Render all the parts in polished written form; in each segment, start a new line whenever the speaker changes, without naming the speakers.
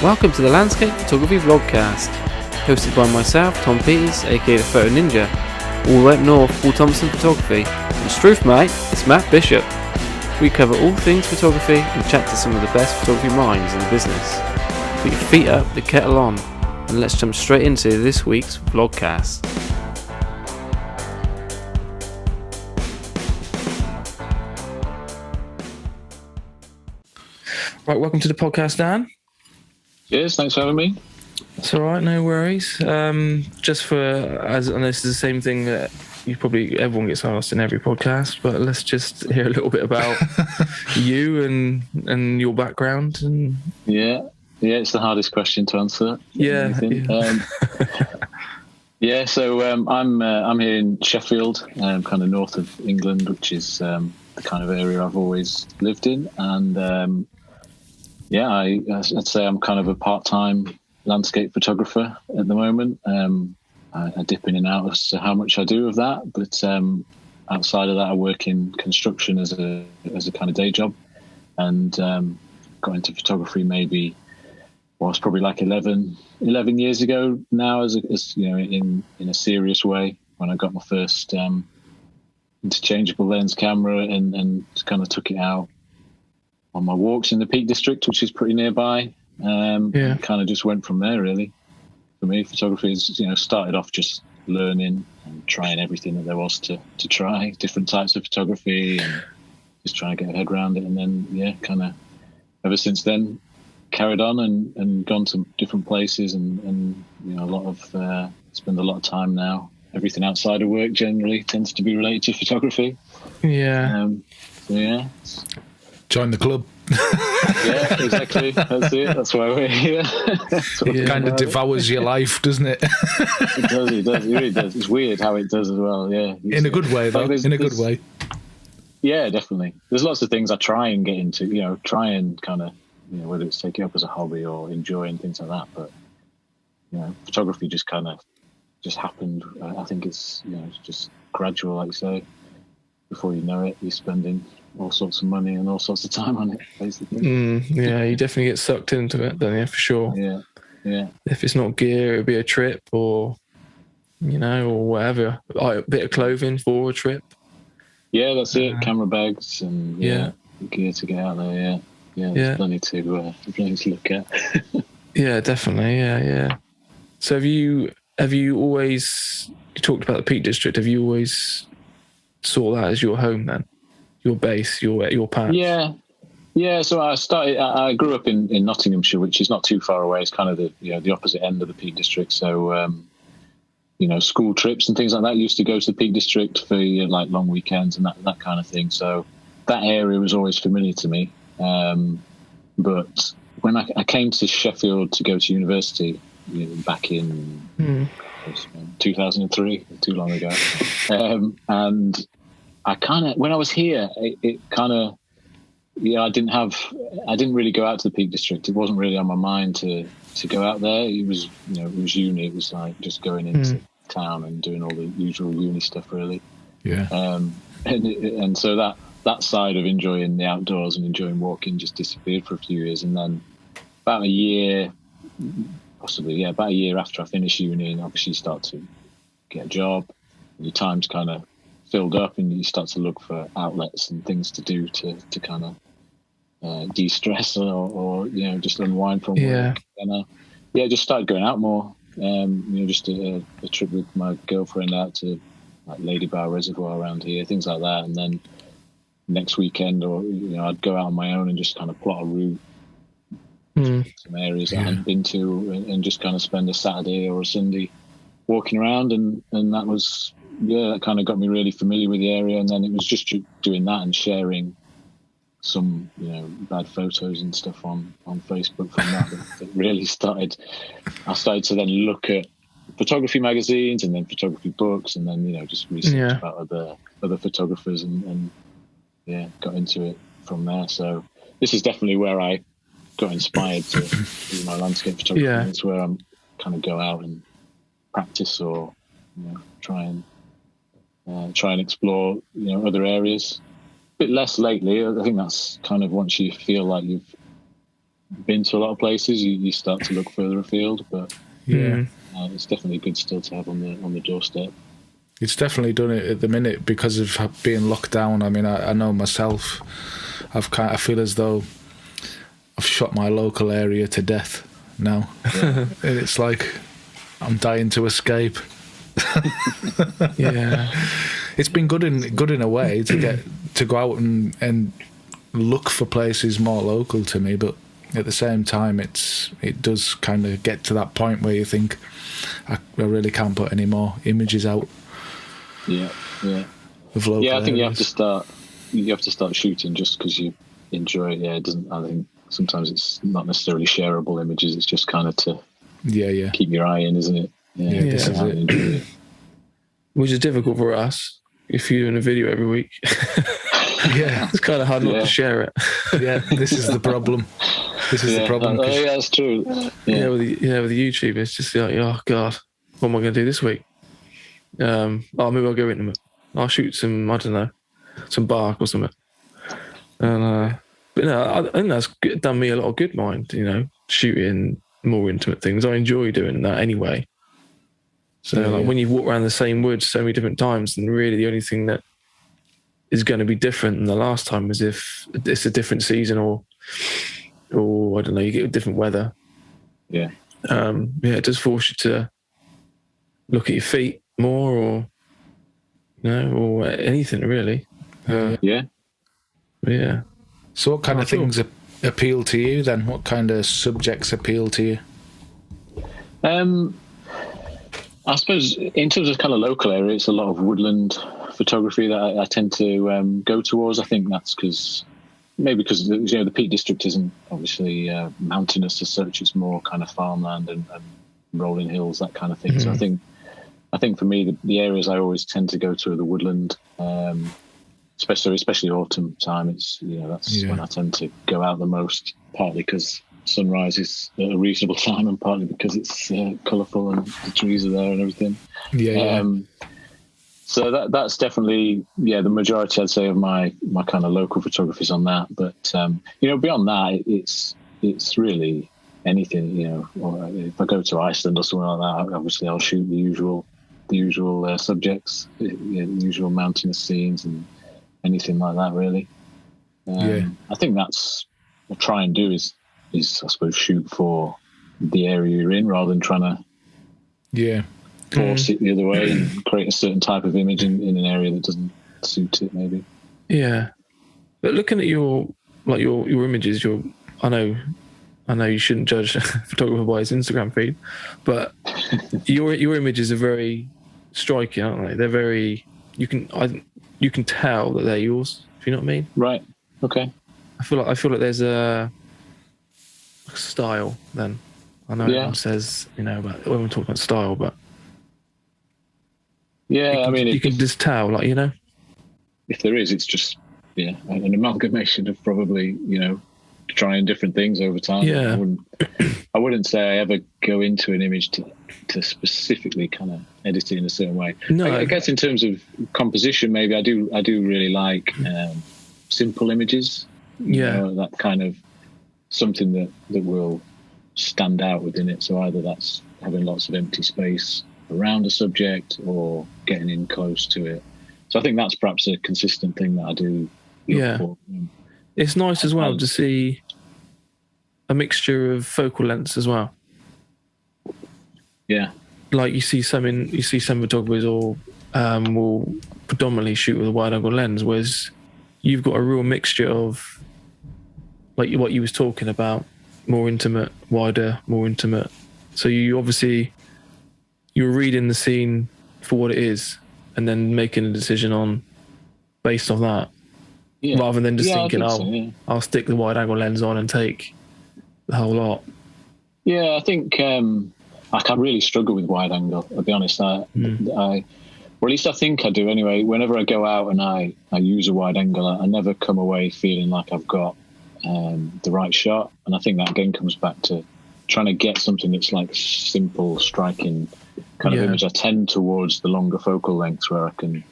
Welcome to the Landscape Photography Vlogcast, hosted by myself, Tom Peters, aka the Photo Ninja, all the way up north, Paul Thompson Photography, and Struth mate, it's Matt Bishop. We cover all things photography and chat to some of the best photography minds in the business. Put your feet up, the kettle on, and let's jump straight into this week's Vlogcast. Right, welcome to the podcast, Dan.
Yes, thanks for having me.
It's all right, no worries. Just for, as I know this is the same thing that everyone gets asked in every podcast, but let's just hear a little bit about you and your background. And
yeah, it's the hardest question to answer. So I'm here in Sheffield, kind of north of England, which is the kind of area I've always lived in, and I'd say I'm kind of a part-time landscape photographer at the moment. I dip in and out as to how much I do of that, but outside of that, I work in construction as a kind of day job, and got into photography it's probably like 11 years ago now, as you know, in a serious way, when I got my first interchangeable lens camera and kind of took it out on my walks in the Peak District, which is pretty nearby. Kind of just went from there, really. For me, photography is, started off just learning and trying everything that there was to try, different types of photography, and just trying to get a head around it. And then, kind of ever since then, carried on and gone to different places and spend a lot of time now. Everything outside of work generally tends to be related to photography.
Yeah.
Join the club. Yeah, exactly. That's it. That's why we're here.
It kind of devours your life, doesn't it?
It does. It really does. It's weird how it does as well. Yeah.
In a good way, though. In a good way.
Yeah, definitely. There's lots of things I try and get into. Try and kind of, whether it's take it up as a hobby or enjoy and things like that. But photography just kind of happened. I think it's just gradual, like you say. Before you know it, you're spending all sorts of money and all sorts of time on it, basically.
You definitely get sucked into it, don't you, for sure.
Yeah.
If it's not gear, it'll be a trip or whatever. Like a bit of clothing for a trip.
Yeah, that's it. Camera bags and gear to get out there, there's plenty to look at. Yeah,
definitely, yeah. So have you always, you talked about the Peak District, have you always saw that as your home then? Your base, your patch?
Yeah. So I grew up in Nottinghamshire, which is not too far away. It's kind of the opposite end of the Peak District. So, school trips and things like that used to go to the Peak District for like long weekends and that kind of thing. So that area was always familiar to me. But when I came to Sheffield to go to university back in 2003, too long ago, and I kind of, when I was here, it kind of, I didn't really go out to the Peak District. It wasn't really on my mind to go out there. It was, it was uni. It was like just going into town and doing all the usual uni stuff, really.
Yeah.
And so that side of enjoying the outdoors and enjoying walking just disappeared for a few years. And then about a year after I finished uni, and obviously you start to get a job, and your time's kind of filled up, and you start to look for outlets and things to do to kind of de-stress or just unwind from work. And just started going out more. Just a trip with my girlfriend out to like Lady Bower Reservoir around here, things like that. And then next weekend, or I'd go out on my own and just kind of plot a route. Some areas I hadn't been to, and just kind of spend a Saturday or a Sunday walking around, and that was that kind of got me really familiar with the area. And then it was just doing that and sharing some bad photos and stuff on Facebook from that really started. I started to then look at photography magazines and then photography books, and then just research about other photographers and got into it from there. So this is definitely where I got inspired to do my landscape photography. It's where I'm kind of go out and practice or try and explore other areas. A bit less lately. I think that's kind of once you feel like you've been to a lot of places, you start to look further afield. But it's definitely good still to have on the doorstep.
It's definitely done it at the minute because of being locked down. I mean, I know myself. I feel as though I've shot my local area to death now, and it's like I'm dying to escape.
Yeah,
it's been good in a way to go out and look for places more local to me, but at the same time, it does kind of get to that point where you think I really can't put any more images out.
Yeah.
Of local
I think
areas.
you have to start shooting just because you enjoy it. Yeah, it doesn't. I think sometimes it's not necessarily shareable images. It's just kind of to keep your eye in, isn't it?
Yeah, this is it.
Which is difficult for us if you're doing a video every week.
Yeah,
it's kind of hard not to share it.
Yeah, this is the problem. The problem.
Yeah, that's true.
Yeah, with the YouTube, it's just like, oh god, what am I going to do this week? Maybe I'll go intimate. I'll shoot some, I don't know, some bark or something. And but no, I think that's done me a lot of good, mind. Shooting more intimate things. I enjoy doing that anyway. So when you walk around the same woods so many different times, then really the only thing that is going to be different than the last time is if it's a different season or I don't know, you get different weather.
Yeah.
It does force you to look at your feet more, or or anything really.
Yeah.
So what kind of things appeal to you then? What kind of subjects appeal to you?
I suppose in terms of kind of local area, it's a lot of woodland photography that I tend to go towards. I think that's because the Peak District isn't obviously mountainous as such. It's more kind of farmland and rolling hills, that kind of thing. So I think for me, the areas I always tend to go to are the woodland, especially autumn time. It's that's when I tend to go out the most. Partly because sunrise is at a reasonable time, and partly because it's colourful and the trees are there and everything. So that's definitely the majority, I'd say, of my kind of local photography is on that. But beyond that, it's really anything. Or if I go to Iceland or something like that, obviously I'll shoot the usual subjects, the usual mountainous scenes and anything like that. Really, I think that's what I try and do is I suppose shoot for the area you're in rather than trying to force it the other way and create a certain type of image in an area that doesn't suit it, maybe.
Yeah, but looking at your images, I know you shouldn't judge a photographer by his Instagram feed, but your images are very striking, aren't they? They're very you can tell that they're yours. If you know what I mean?
Right. Okay.
I feel like there's a style. Then I know everyone says about when we talk about style, but you can just tell,
if there is, it's just an amalgamation of probably trying different things over time.
Yeah.
I wouldn't say I ever go into an image to specifically kind of edit it in a certain way. No, I guess in terms of composition, maybe I do really like simple images.
Yeah,
that kind of something that will stand out within it. So either that's having lots of empty space around a subject or getting in close to it. So I think that's perhaps a consistent thing that I do look for.
It's nice as well to see a mixture of focal lengths as well.
Yeah.
Like you see some photographers will predominantly shoot with a wide angle lens, whereas you've got a real mixture of, like what you was talking about, more intimate, wider, more intimate. So you're reading the scene for what it is and then making a decision based on that. Yeah. Rather than just thinking, I'll stick the wide angle lens on and take the whole lot.
Yeah, I think I really struggle with wide angle, I'll be honest. Or at least I think I do anyway. Whenever I go out and I use a wide angle, I never come away feeling like I've got the right shot. And I think that again comes back to trying to get something that's like simple, striking kind of image. I tend towards the longer focal lengths where I can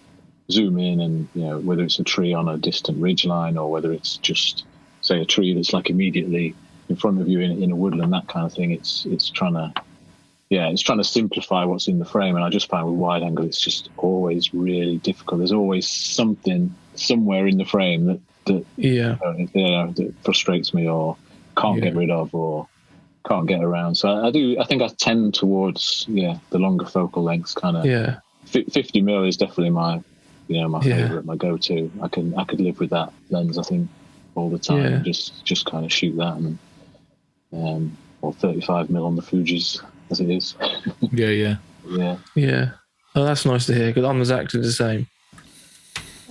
zoom in and, whether it's a tree on a distant ridge line or whether it's just, say, a tree that's like immediately in front of you in a woodland, that kind of thing. It's trying to simplify what's in the frame. And I just find with wide angle, it's just always really difficult. There's always something somewhere in the frame that frustrates me or can't get rid of or can't get around. So I think I tend towards the longer focal lengths kind of. 50mm is definitely my favorite, my go-to. I could live with that lens, I think, all the time. And just kind of shoot that, and or 35mm on the Fujis as it is.
Yeah. Oh, that's nice to hear, because I'm exactly the same.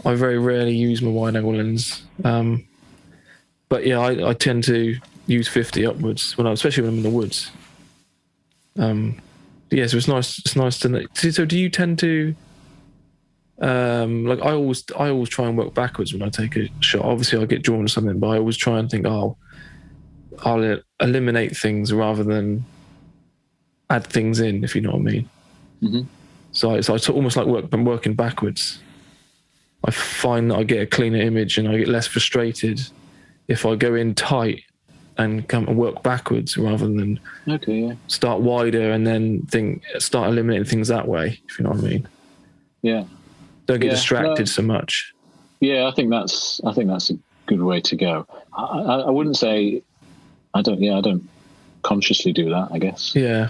I very rarely use my wide angle lens, but I tend to use 50 upwards especially when I'm in the woods. So it's nice. It's nice to know. So do you tend to like I always try and work backwards when I take a shot. Obviously, I get drawn to something, but I always try and think, I'll eliminate things rather than add things in, if you know what I mean.
Mm-hmm.
So it's almost like I'm working backwards. I find that I get a cleaner image and I get less frustrated if I go in tight and come and work backwards rather than start wider and then start eliminating things that way, if you know what I mean.
Yeah.
Don't get distracted so much.
Yeah, I think that's a good way to go. I wouldn't say I don't consciously do that, I guess.
Yeah.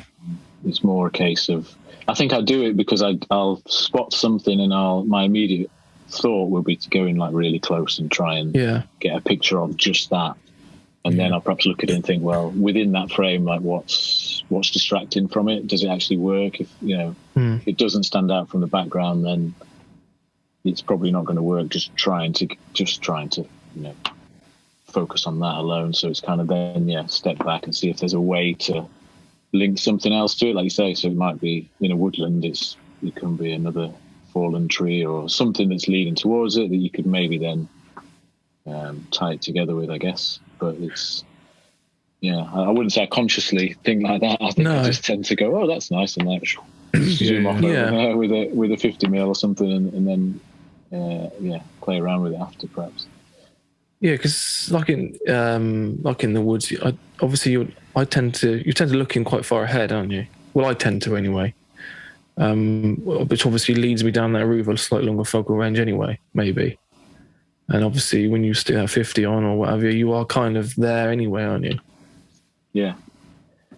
It's more a case of, I think I do it because I'll spot something and my immediate thought will be to go in like really close and try and get a picture of just that. And then I'll perhaps look at it and think, well, within that frame, like what's distracting from it? Does it actually work? If if it doesn't stand out from the background, then it's probably not going to work. Just trying to focus on that alone. So it's kind of then step back and see if there's a way to link something else to it, like you say. So it might be in a woodland. It can be another fallen tree or something that's leading towards it that you could maybe then tie it together with, I guess. But it's I wouldn't say I consciously think like that. I think I just tend to go, oh, that's nice, and like zoom off over there with a 50mm or something, and then play around with it after, perhaps.
Yeah, because like in the woods, you tend to look in quite far ahead, aren't you? Well, I tend to anyway. Which obviously leads me down that route of a slightly longer focal range anyway, maybe. And obviously, when you still have 50 on or whatever, you are kind of there anyway, aren't you? Yeah.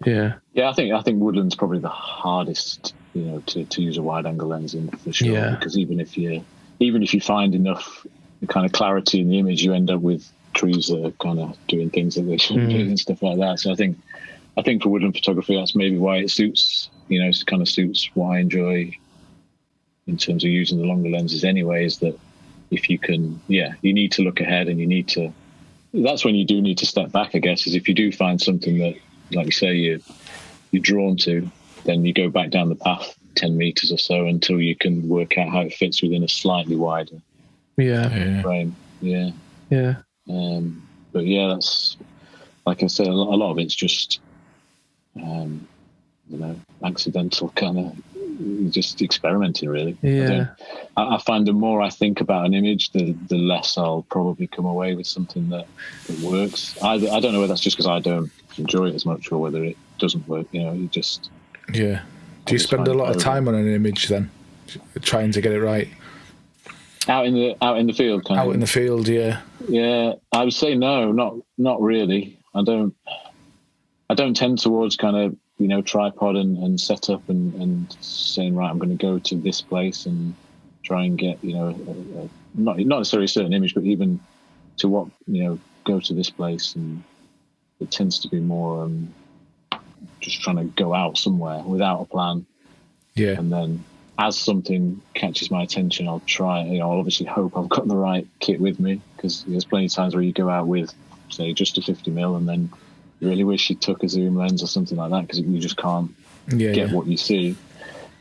Yeah. Yeah, I think woodland's probably the hardest, to use a wide angle lens in, for sure. Yeah. Because even if you find enough kind of clarity in the image, you end up with trees that are kind of doing things that they shouldn't do and stuff like that. So I think for woodland photography, that's maybe why it suits. It kind of suits what I enjoy in terms of using the longer lenses anyway, is that if you can, you need to look ahead, and that's when you do need to step back, I guess, is if you do find something that, like you say, you're drawn to, then you go back down the path 10 meters or so until you can work out how it fits within a slightly wider frame. Yeah. But that's, like I said, a lot of it's just, accidental kind of just experimenting, really. I find the more I think about an image, the less I'll probably come away with something that works. I don't know whether that's just because I don't enjoy it as much or whether it doesn't work. You just
do you spend a lot of time on an image then, trying to get it right?
Out in the field, kind of.
Out in the field, yeah.
I would say no, not really. I don't tend towards kind of tripod and setup and saying, right, I'm going to go to this place and try and get not necessarily a certain image, but even to what go to this place. And it tends to be more just trying to go out somewhere without a plan. Yeah. And then as something catches my attention, I'll try. I'll obviously hope I've got the right kit with me, because there's plenty of times where you go out with, say, just a 50mm, and then you really wish you took a zoom lens or something like that, because you just can't get what you see.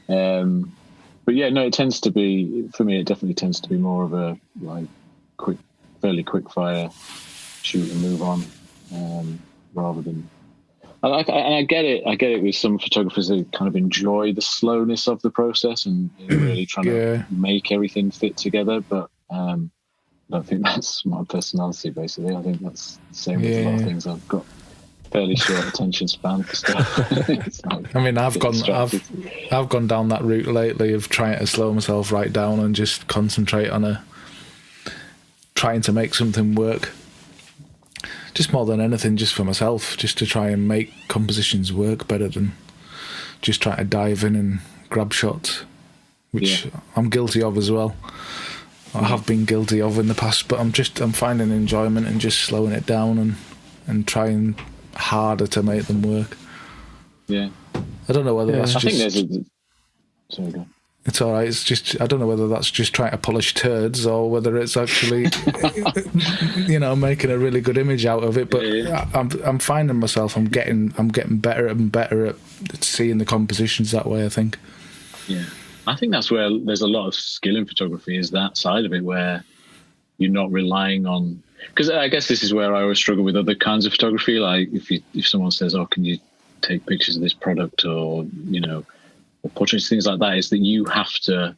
But it tends to be, for me, it definitely tends to be more of a fairly quick fire shoot and move on, rather than. I get it with some photographers that kind of enjoy the slowness of the process and really trying to make everything fit together. But I don't think that's my personality, basically. I think that's the same with a lot of things I've got fairly short attention span for stuff. It's like,
I mean, I've
get
gone
distracted.
I've gone down that route lately of trying to slow myself right down and just concentrate on trying to make something work. Just more than anything, just for myself, just to try and make compositions work better than just trying to dive in and grab shots, which I'm guilty of as well. I have been guilty of in the past, but I'm finding enjoyment in just slowing it down and trying harder to make them work.
Yeah.
I don't know whether that's
I
just...
think there's a... Sorry, go on.
It's all right. It's just, I don't know whether that's just trying to polish turds or whether it's actually, making a really good image out of it. But I'm finding myself, I'm getting better and better at seeing the compositions that way, I think.
Yeah. I think that's where there's a lot of skill in photography, is that side of it where you're not relying on... Because I guess this is where I always struggle with other kinds of photography. Like if someone says, "Oh, can you take pictures of this product," or or portraits, things like that, is that you have to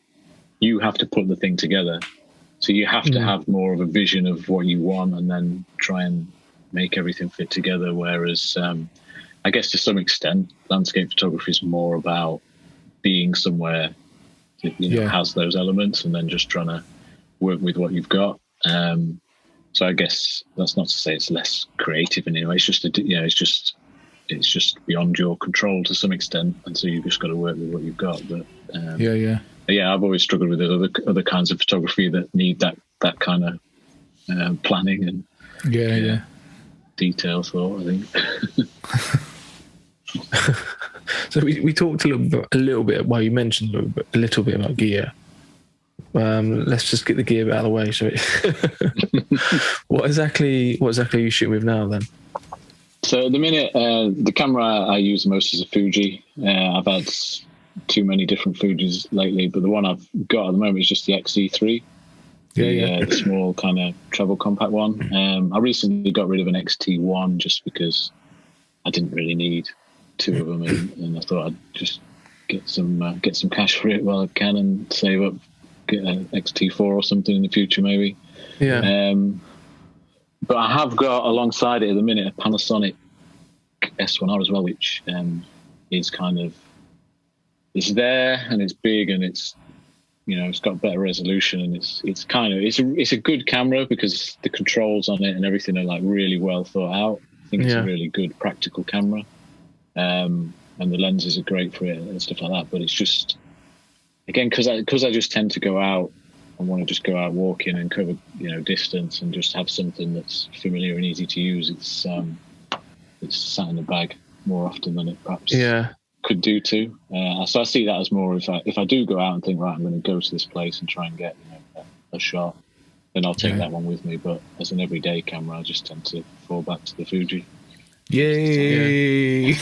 put the thing together. So you have to have more of a vision of what you want and then try and make everything fit together. Whereas I guess to some extent, landscape photography is more about being somewhere that has those elements and then just trying to work with what you've got. So I guess that's not to say it's less creative in any way. It's just it's just beyond your control to some extent, and so you've just got to work with what you've got. But I've always struggled with other kinds of photography that need that kind of planning and detail thought, I think.
So we talked a little bit. Well, you mentioned a little bit about gear. Let's just get the gear out of the way. So, what exactly are you shooting with now then?
So at the minute, the camera I use most is a Fuji. I've had too many different Fujis lately, but the one I've got at the moment is just the XE3. The small kind of travel compact one. I recently got rid of an XT1 just because I didn't really need two of them, and I thought I'd just get some cash for it while I can and save up, get an XT4 or something in the future maybe. But I have got alongside it at the minute a Panasonic S1R as well, which is kind of, it's there and it's big and it's it's got better resolution, and it's a good camera because the controls on it and everything are like really well thought out. I think it's a really good practical camera, and the lenses are great for it and stuff like that. But it's just, again, because I just tend to go out and want to just go out walking and cover distance and just have something that's familiar and easy to use. It's sat in the bag more often than it perhaps could do too. So I see that as more, if I do go out and think, right, I'm going to go to this place and try and get a shot, then I'll take that one with me. But as an everyday camera, I just tend to fall back to the Fuji.
Yay!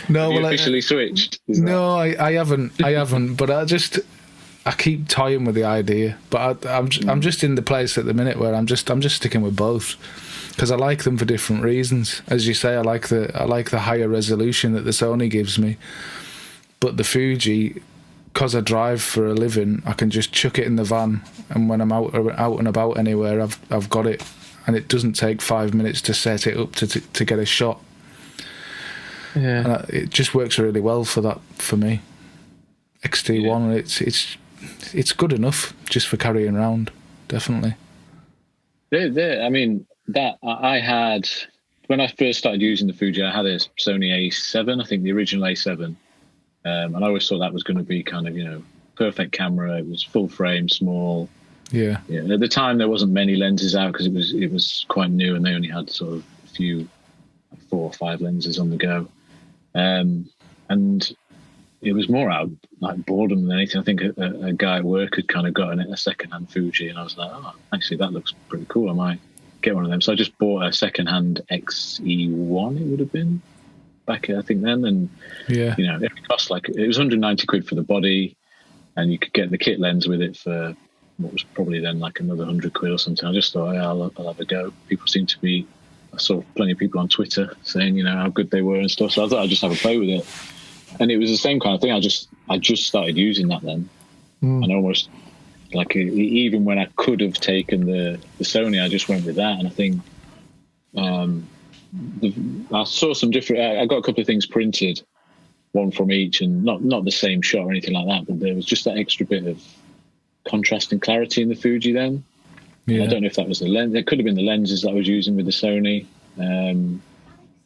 No,
Have you officially switched?
No, I haven't. But I keep toying with the idea. But I'm just in the place at the minute where I'm just sticking with both, because I like them for different reasons. As you say, I like the higher resolution that the Sony gives me, but the Fuji, because I drive for a living, I can just chuck it in the van, and when I'm out and about anywhere, I've got it. And it doesn't take 5 minutes to set it up to get a shot. And it just works really well for that for me. XT1, it's good enough just for carrying around, definitely.
I mean, that I had when I first started using the Fuji, I had a Sony A7, I think the original A7, and I always thought that was going to be kind of perfect camera. It was full frame, small. Yeah. At the time, there wasn't many lenses out because it was quite new, and they only had sort of a few, 4 or 5 lenses on the go, and it was more out of like boredom than anything. I think a guy at work had kind of gotten a second-hand Fuji, and I was like, oh, actually, that looks pretty cool. I might get one of them. So I just bought a second-hand XE1. It would have been back, I think, then, and it cost it was 190 quid for the body, and you could get the kit lens with it for what was probably then like another 100 quid or something. I just thought, I'll have a go. People seem to be, I saw plenty of people on Twitter saying, how good they were and stuff. So I thought I'd just have a play with it. And it was the same kind of thing. I just started using that then. And almost even when I could have taken the Sony, I just went with that. And I think I saw some different. I got a couple of things printed, one from each, and not the same shot or anything like that, but there was just that extra bit of contrast and clarity in the Fuji then. Yeah. I don't know if that was the lens. It could have been the lenses that I was using with the Sony,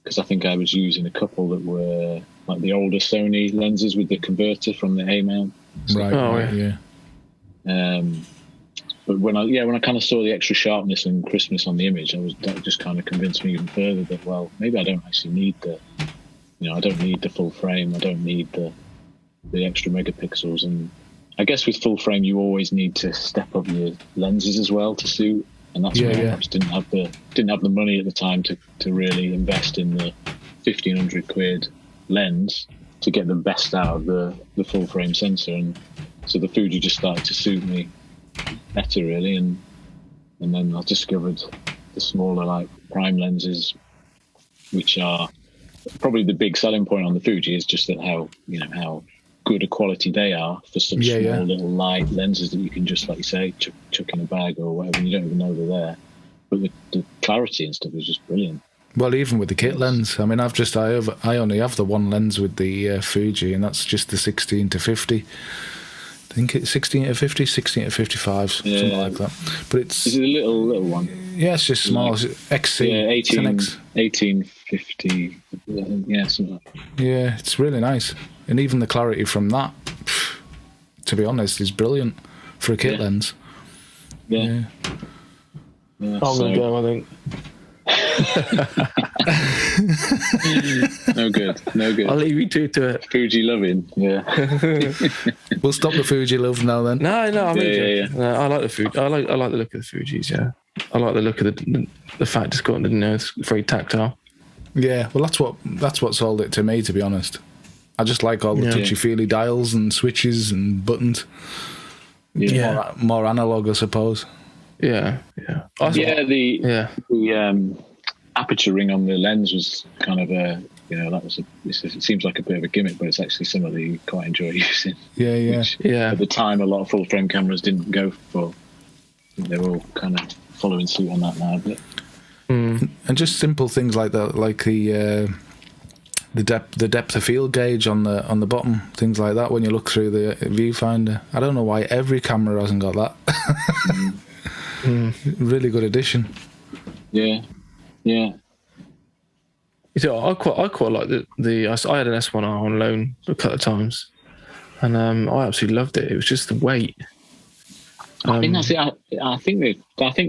because I think I was using a couple that were like the older Sony lenses with the converter from the A mount.
Right. Yeah.
But when I kind of saw the extra sharpness and crispness on the image, that just kind of convinced me even further that, well, maybe I don't actually need I don't need the full frame. I don't need the extra megapixels. And I guess with full frame, you always need to step up your lenses as well to suit. And that's why I perhaps didn't have the money at the time to really invest in the 1,500 quid lens to get the best out of the full frame sensor. And so the Fuji just started to suit me better, really. And then I discovered the smaller, like, prime lenses, which are probably the big selling point on the Fuji, is just that how good a quality they are for some small little light lenses that you can just, like you say, chuck in a bag or whatever, and you don't even know they're there. But the clarity and stuff is just brilliant.
Well, even with the kit lens, I mean, I only have the one lens with the Fuji, and that's just the 16 to 50. I think it's 16 to 50, 16 to 55, something like that. But it's...
Is it a little one?
Yeah, it's just small. It's XC.
Yeah, 1850. Yeah, something like that.
Yeah, it's really nice. And even the clarity from that, to be honest, is brilliant for a kit lens.
Yeah.
I'm going to go, I think.
No good.
I'll leave you two to it.
Fuji loving, yeah.
We'll stop the Fuji love now then.
No, I'm
yeah.
No, I like the Fuji. I like the look of the Fujis. Yeah, I like the look of the fact it's got it's very tactile.
Yeah, well, that's what sold it to me, to be honest. I just like all the touchy-feely dials and switches and buttons.
Yeah,
more analog, I suppose.
Yeah.
The aperture ring on the lens was kind of it seems like a bit of a gimmick, but it's actually something that you quite enjoy using. Which, at the time, a lot of full frame cameras didn't go for. They're all kind of following suit on that now. But
and just simple things like that, like the depth of field gauge on the bottom, things like that. When you look through the viewfinder, I don't know why every camera hasn't got that. Really good addition.
Yeah.
So I quite like I had an S1R on loan a couple of times, and I absolutely loved it. It was just the weight.
I think that's it. I think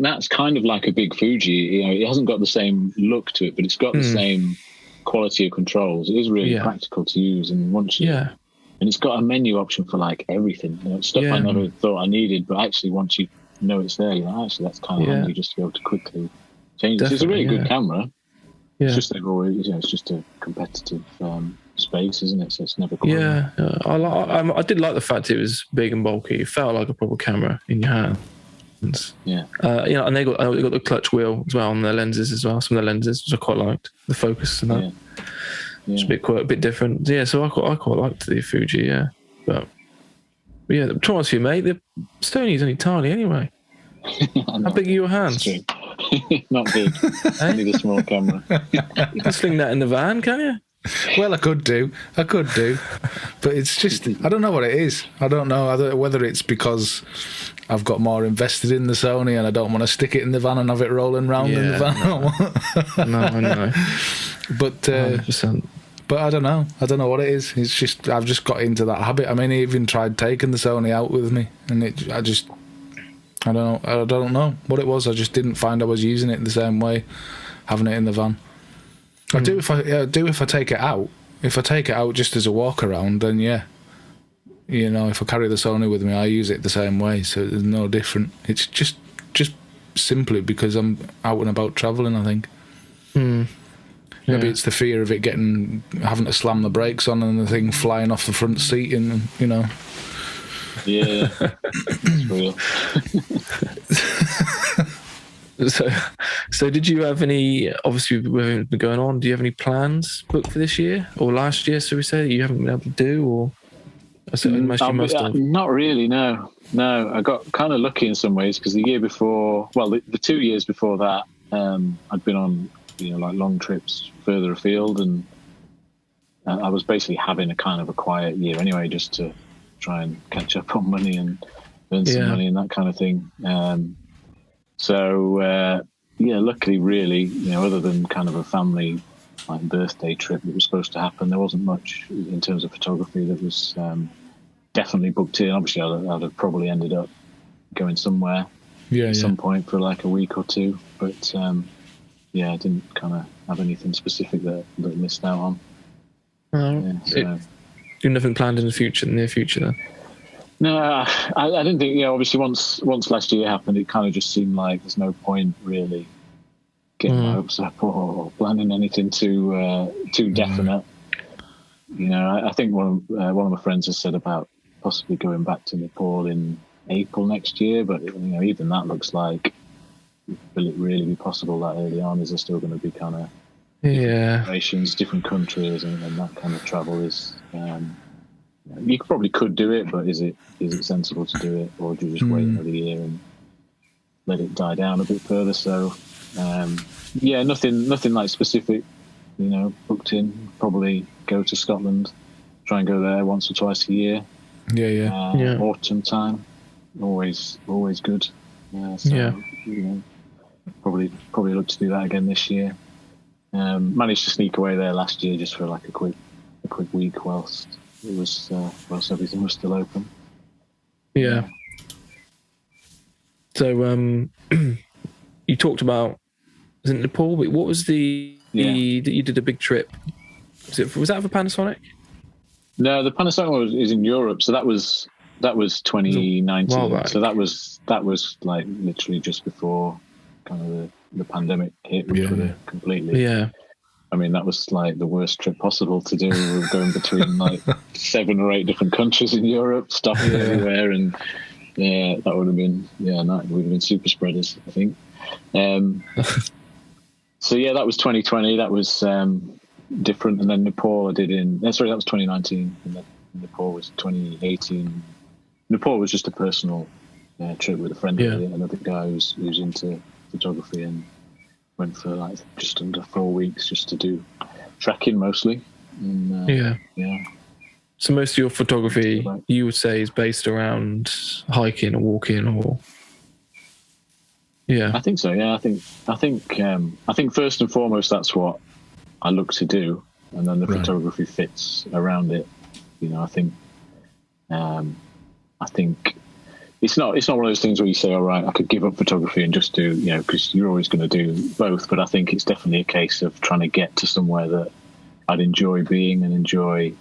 that's kind of like a big Fuji. It hasn't got the same look to it, but it's got the same quality of controls. It is really practical to use, and and it's got a menu option for like everything. Stuff I never thought I needed, but actually once you know it's there, you're like, actually that's kind of handy just to be able to quickly change it. It's a really good camera. Yeah. It's just it's just a competitive space, isn't it? So it's never quite.
Yeah, I did like the fact it was big and bulky. It felt like a proper camera in your hands.
Yeah.
And they got the clutch wheel as well on their lenses as well. Some of the lenses, which I quite liked, the focus and that. Yeah. It's a bit different. Yeah, so I quite liked the Fuji. Yeah, but yeah, to be honest with you, mate, the Sony's only tiny anyway. How big are your hands?
Not big. Only the small camera.
You can sling that in the van, can you?
Well, I could do, but it's just, I don't know what it is. I don't know whether it's because I've got more invested in the Sony and I don't want to stick it in the van and have it rolling around in the van.
No, I know.
But 100%. But I don't know what it is. It's just, I've just got into that habit. I mean, I even tried taking the Sony out with me, and I don't know what it was. I just didn't find I was using it the same way, having it in the van. I do if I take it out. If I take it out just as a walk around, then if I carry the Sony with me, I use it the same way. So there's no different. It's just simply because I'm out and about travelling, I think. Maybe it's the fear of it having to slam the brakes on and the thing flying off the front seat, and
Yeah, it's real.
So did you have any, obviously with everything been going on, do you have any plans booked for this year or last year, so we say, that you haven't been able to do, or
not really, no. I got kind of lucky in some ways, because the year before, well, the 2 years before that, I'd been on like long trips further afield, and I was basically having a kind of a quiet year anyway, just to try and catch up on money and earn some money and that kind of thing. Luckily, really, other than kind of a family like birthday trip that was supposed to happen, there wasn't much in terms of photography that was definitely booked in. Obviously, I'd have probably ended up going somewhere at some point for like a week or two, but I didn't kind of have anything specific that I missed out on.
You've nothing planned in the near future then?
No, I didn't think. Obviously, once last year happened, it kind of just seemed like there's no point really getting my hopes up or planning anything too definite. I think one of my friends has said about possibly going back to Nepal in April next year, but even that looks like, will it really be possible that early on? Is there still going to be kind of different different countries, and that kind of travel is? You probably could do it, but is it sensible to do it, or do you just wait another year and let it die down a bit further? So, nothing like specific, booked in. Probably go to Scotland, try and go there once or twice a year. Autumn time, always good. Probably look to do that again this year. Managed to sneak away there last year just for like a quick week whilst everything was still open.
Yeah. So you talked about, was it Nepal? What was that you did a big trip? Was that for Panasonic?
No, the Panasonic is in Europe, so that was 2019.
Right.
So that was like literally just before kind of the pandemic hit, which would have completely. Yeah. I mean, that was like the worst trip possible to do. We were going between like 7 or 8 different countries in Europe, stopping everywhere, and that would have been we would have been super spreaders, I think. So that was 2020. That was different. And then Nepal I did that was 2019, and then Nepal was 2018. Nepal was just a personal trip with a friend, another guy who's into photography, and went for like just under 4 weeks just to do trekking mostly. And,
So most of your photography, you would say, is based around hiking or walking, or
I think so. Yeah, I think first and foremost that's what I look to do, and then the photography fits around it. I think it's not one of those things where you say, all right, I could give up photography and just do, because you're always going to do both. But I think it's definitely a case of trying to get to somewhere that I'd enjoy being and enjoy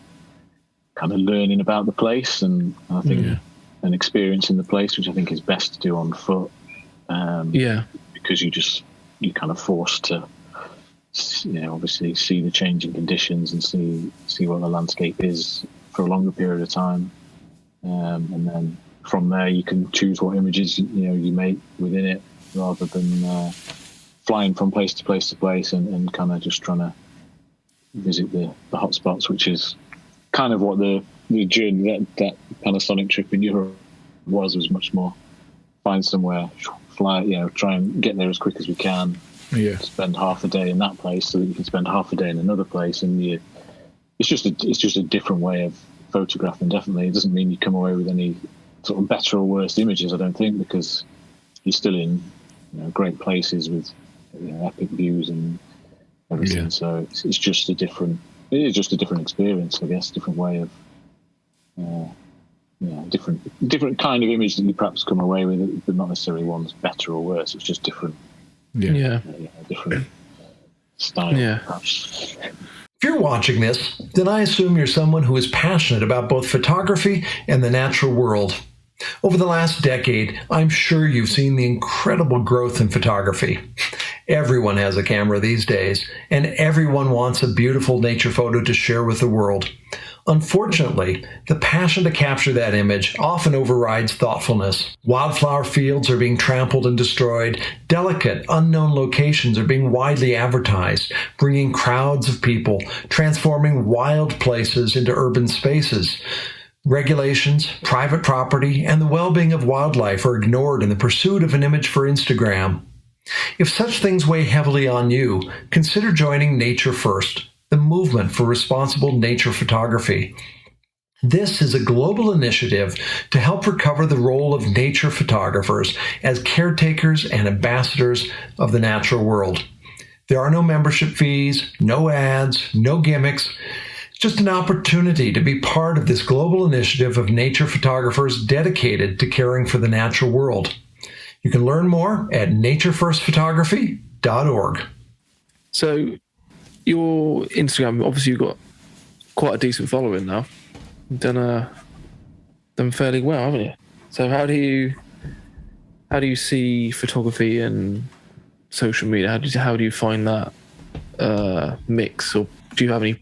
kind of learning about the place, and I think an experience in the place, which I think is best to do on foot. Because you're kind of forced to, obviously see the changing conditions and see what the landscape is for a longer period of time, and then from there you can choose what images you make within it, rather than flying from place to place to place and kind of just trying to visit the hot spots, which is kind of what the journey, that Panasonic trip in Europe was much more find somewhere, fly, try and get there as quick as we can, spend half a day in that place so that you can spend half a day in another place, and it's just a different way of photographing. Definitely, it doesn't mean you come away with any sort of better or worse images, I don't think, because you're still in great places with epic views and everything. So it's just a different experience, I guess, different way of different kind of image that you perhaps come away with, but not necessarily one's better or worse. It's just different. Different style. Perhaps.
If you're watching this, then I assume you're someone who is passionate about both photography and the natural world. Over the last decade, I'm sure you've seen the incredible growth in photography. Everyone has a camera these days, and everyone wants a beautiful nature photo to share with the world. Unfortunately, the passion to capture that image often overrides thoughtfulness. Wildflower fields are being trampled and destroyed. Delicate, unknown locations are being widely advertised, bringing crowds of people, transforming wild places into urban spaces. Regulations, private property, and the well-being of wildlife are ignored in the pursuit of an image for Instagram. If such things weigh heavily on you, consider joining Nature First, the movement for responsible nature photography. This is a global initiative to help recover the role of nature photographers as caretakers and ambassadors of the natural world. There are no membership fees, no ads, no gimmicks, just an opportunity to be part of this global initiative of nature photographers dedicated to caring for the natural world. You can learn more at naturefirstphotography.org.
So, your Instagram, obviously you've got quite a decent following now. You've done fairly well, haven't you? So how do you see photography and social media? How do you find that mix, or do you have any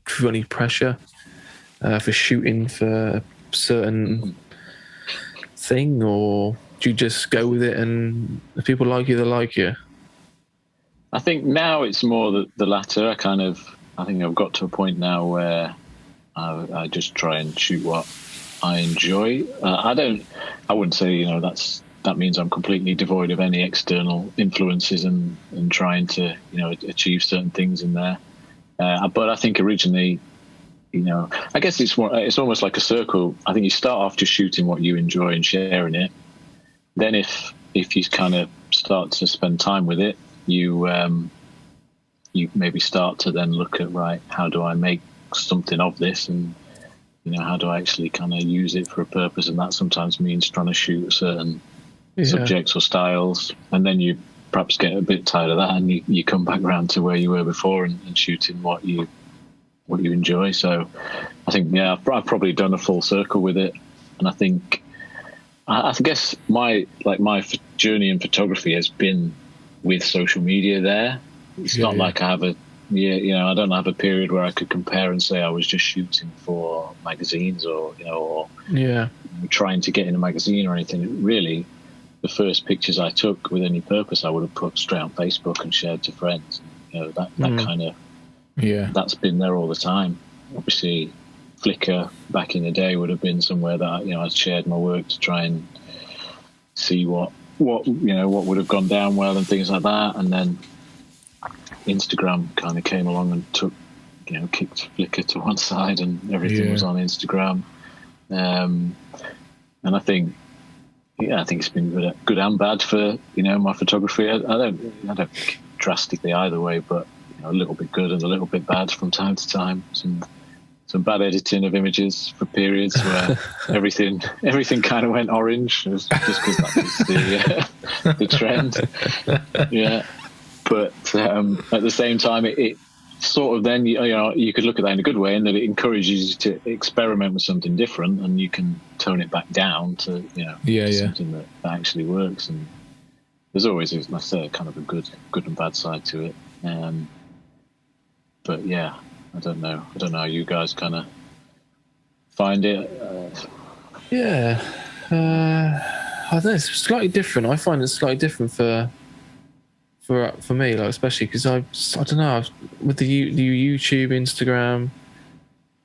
pressure for shooting for a certain thing, or do you just go with it and if people like you, they like you?
I think now it's more the latter. I think I've got to a point now where I just try and shoot what I enjoy. I wouldn't say, that means I'm completely devoid of any external influences and trying to, achieve certain things in there. But I think originally, I guess it's almost like a circle. I think you start off just shooting what you enjoy and sharing it. Then if you kind of start to spend time with it, you maybe start to then look at, right, how do I make something of this, and how do I actually kind of use it for a purpose, and that sometimes means trying to shoot certain subjects or styles, and then you perhaps get a bit tired of that and you come back around to where you were before and shooting what you enjoy. So I think I've probably done a full circle with it, and I think I guess my journey in photography has been with social media there. It's not like I have I don't have a period where I could compare and say I was just shooting for magazines or trying to get in a magazine or anything. Really, the first pictures I took with any purpose, I would have put straight on Facebook and shared to friends. That kind of that's been there all the time. Obviously, Flickr back in the day would have been somewhere that I shared my work to try and see what would have gone down well and things like that, and then Instagram kind of came along and kicked Flickr to one side, and everything was on Instagram. And I think it's been good and bad for my photography. I don't drastically either way, but a little bit good and a little bit bad from time to time. Some bad editing of images for periods where everything kind of went orange, just because that was the trend. Yeah. But at the same time, it sort of then, you could look at that in a good way, in that it encourages you to experiment with something different, and you can tone it back down to, something that actually works. And there's always, like I say, kind of a good and bad side to it. But yeah, I don't know how you guys kind of find it.
I don't know, it's slightly different. I find it slightly different for me, like, especially because I don't know, with the YouTube, Instagram,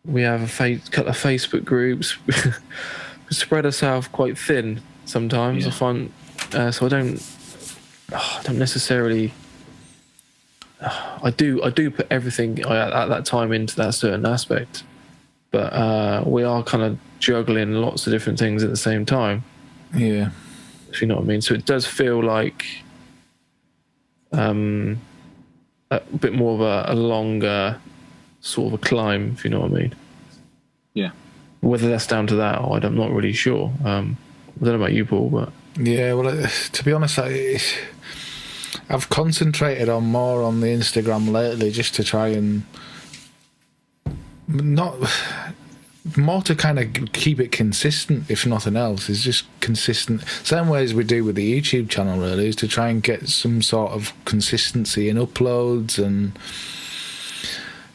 we have a couple of Facebook groups. We spread ourselves quite thin sometimes. I find so I don't necessarily. I do put everything at that time into that certain aspect, but we are kind of juggling lots of different things at the same time.
Yeah,
if you know what I mean. So it does feel like a bit more of a longer sort of a climb, if you know what I mean.
Yeah.
Whether that's down to that, or I'm not really sure. I don't know about you, Paul, but
yeah. Well, to be honest, I've concentrated more on the Instagram lately, just to try and more to kind of keep it consistent, if nothing else. Is just consistent, same way as we do with the YouTube channel, really, is to try and get some sort of consistency in uploads, and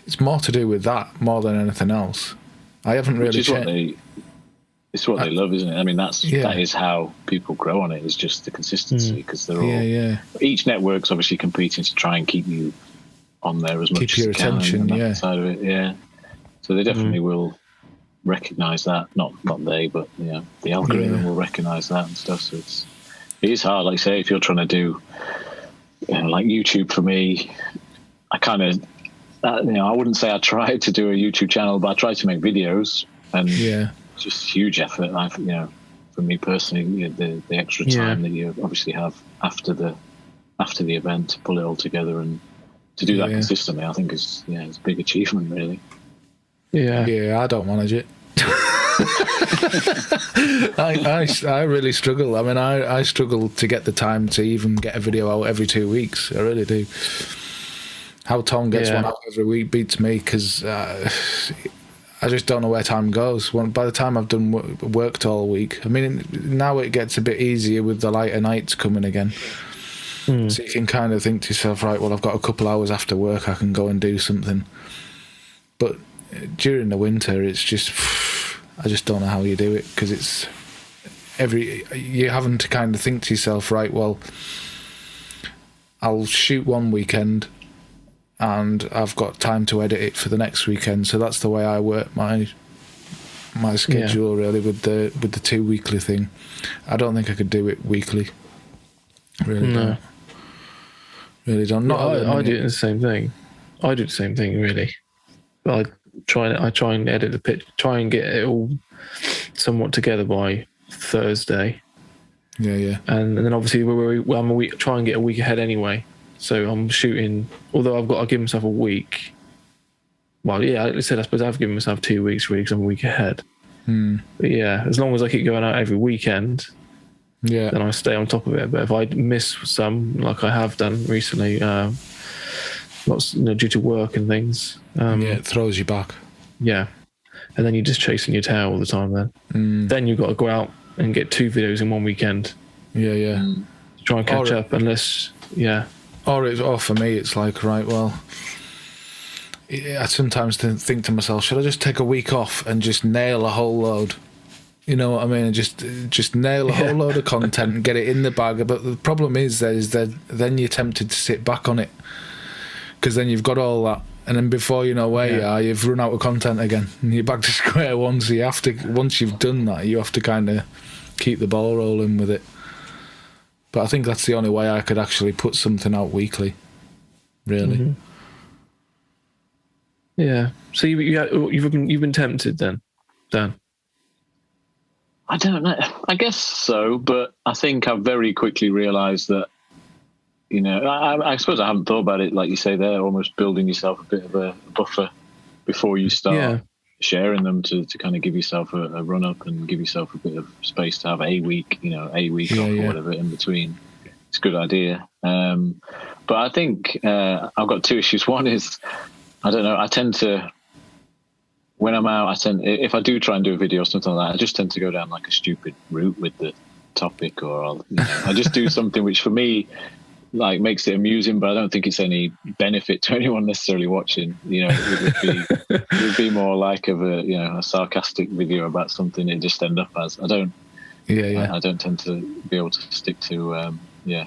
it's more to do with that more than anything else. I haven't really changed.
It's what they love, isn't it? I mean, that is how people grow on it, is just the consistency, because they're all each network's obviously competing to try and keep you on there as much as you can. Keep your attention, side of it, so they definitely will recognise that. Not they, but the algorithm will recognise that and stuff. So it is hard. Like I say, if you're trying to do like YouTube for me, I kind of, I wouldn't say I tried to do a YouTube channel, but I tried to make videos, and it's just huge effort. For me personally, the extra time that you obviously have after the event to pull it all together and to do that consistently, I think it's a big achievement, really.
Yeah, I don't manage it. I really struggle. I mean, I struggle to get the time to even get a video out every 2 weeks. I really do. How Tom gets one out every week beats me, because I just don't know where time goes. By the time I've done worked all week, I mean, now it gets a bit easier with the lighter nights coming again. So you can kind of think to yourself, right, well, I've got a couple hours after work, I can go and do something. But during the winter, it's just, I just don't know how you do it, because it's you're having to kind of think to yourself, right, well, I'll shoot one weekend and I've got time to edit it for the next weekend. So that's the way I work my schedule, really, with the 2 weekly thing. I don't think I could do it weekly. Really don't. Really don't.
I do the same thing. I do the same thing, really. But I try and edit the pitch, try and get it all somewhat together by Thursday.
Yeah.
And then obviously I'm a week, try and get a week ahead anyway. So I'm shooting, although I've got to give myself a week. Well, yeah, like I said, I suppose I've given myself 2 weeks really, because I'm a week ahead. But yeah, as long as I keep going out every weekend, then I stay on top of it. But if I miss some, like I have done recently, lots due to work and things,
it throws you back.
Yeah, and then you're just chasing your tail all the time. Then you've got to go out and get 2 videos in one weekend. Try and catch up, unless
Or for me, it's like, right, well, I sometimes think to myself, should I just take a week off and just nail a whole load? You know what I mean? Just nail a whole load of content and get it in the bag. But the problem is that then you're tempted to sit back on it, because then you've got all that, and then before you know where you are, you've run out of content again, and you're back to square one. So you have to, once you've done that, you have to kind of keep the ball rolling with it. But I think that's the only way I could actually put something out weekly, really.
Yeah. So you've been tempted then, Dan?
I don't know. I guess so, but I think I've very quickly realised that, I suppose I haven't thought about it, like you say there, almost building yourself a bit of a buffer before you start sharing them to kind of give yourself a run up and give yourself a bit of space to have a week off or whatever in between. It's a good idea. But I think I've got 2 issues. One is, I don't know, I tend to, when I'm out, if I do try and do a video or something like that, I just tend to go down like a stupid route with the topic, or I just do something which for me like makes it amusing, but I don't think it's any benefit to anyone necessarily watching. It would be more like of a sarcastic video about something it just end up as. I don't tend to be able to stick to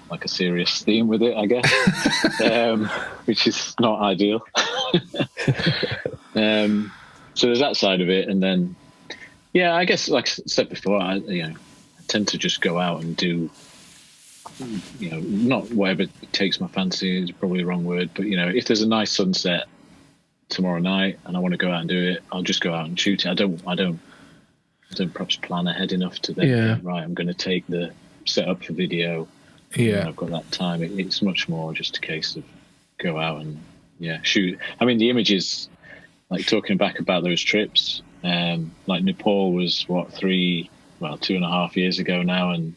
like a serious theme with it, I guess, which is not ideal. So there's that side of it, and then I guess, like I said before, I tend to just go out and do not whatever takes my fancy is probably the wrong word, but if there's a nice sunset tomorrow night and I want to go out and do it, I'll just go out and shoot it. I don't perhaps plan ahead enough to then right, I'm going to take the set up for video. I've got that time. It's much more just a case of go out and shoot. I mean, the images, like talking back about those trips, like Nepal was 2.5 years ago now, and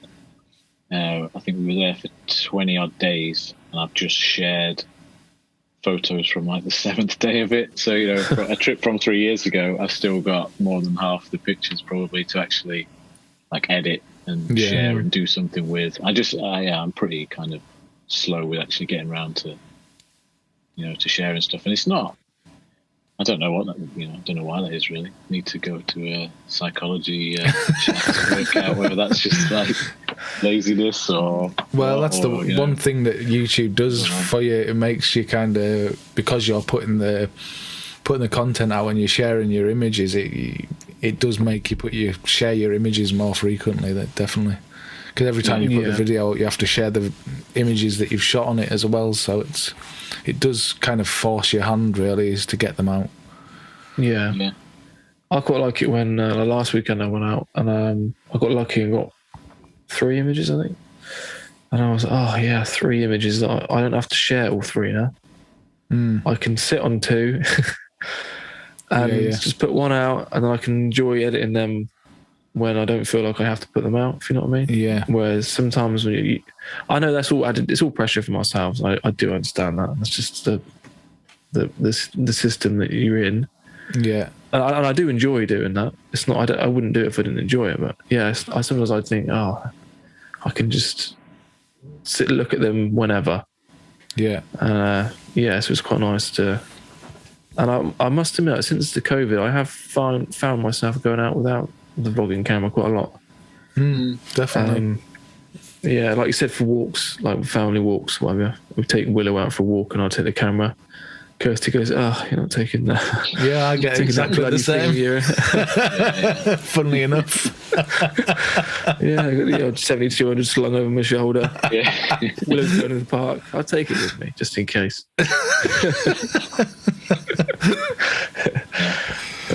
I think we were there for 20 odd days, and I've just shared photos from like the 7th day of it. So for a trip from 3 years ago, I've still got more than half the pictures probably to actually like edit and share and do something with. I'm pretty kind of slow with actually getting around to to sharing stuff, and it's not. I don't know what that, I don't know why that is really. Need to go to a psychology chat to work out whether that's just like laziness or. Well,
that's the one thing that YouTube does for you. It makes you kind of, because you're putting the content out and you're sharing your images. It does make you share your images more frequently. That definitely, because every time you put the video out, you have to share the images that you've shot on it as well. So it does kind of force your hand, really, is to get them out.
Yeah. I quite like it when last weekend I went out and I got lucky and got 3 images, I think. And I was like, 3 images. I don't have to share all 3 now. I can sit on 2 and just put 1 out, and then I can enjoy editing them when I don't feel like I have to put them out, if you know what I mean. Yeah. Whereas sometimes when I know that's all added, it's all pressure for myself. I do understand that. That's just the system that you're in. Yeah. And I do enjoy doing that. It's not. I wouldn't do it if I didn't enjoy it. But sometimes I think, I can just look at them whenever. Yeah. So it's quite nice to. And I must admit, since the COVID, I have found myself going out without the vlogging camera quite a lot.
Definitely.
Like you said, for walks, like family walks, whatever. We take Willow out for a walk, and I'll take the camera. Kirsty goes, you're not taking that.
Yeah, I get exactly the same. Funnily enough.
I got the 7200 slung over my shoulder. Yeah. Willow's going to the park. I'll take it with me, just in case. But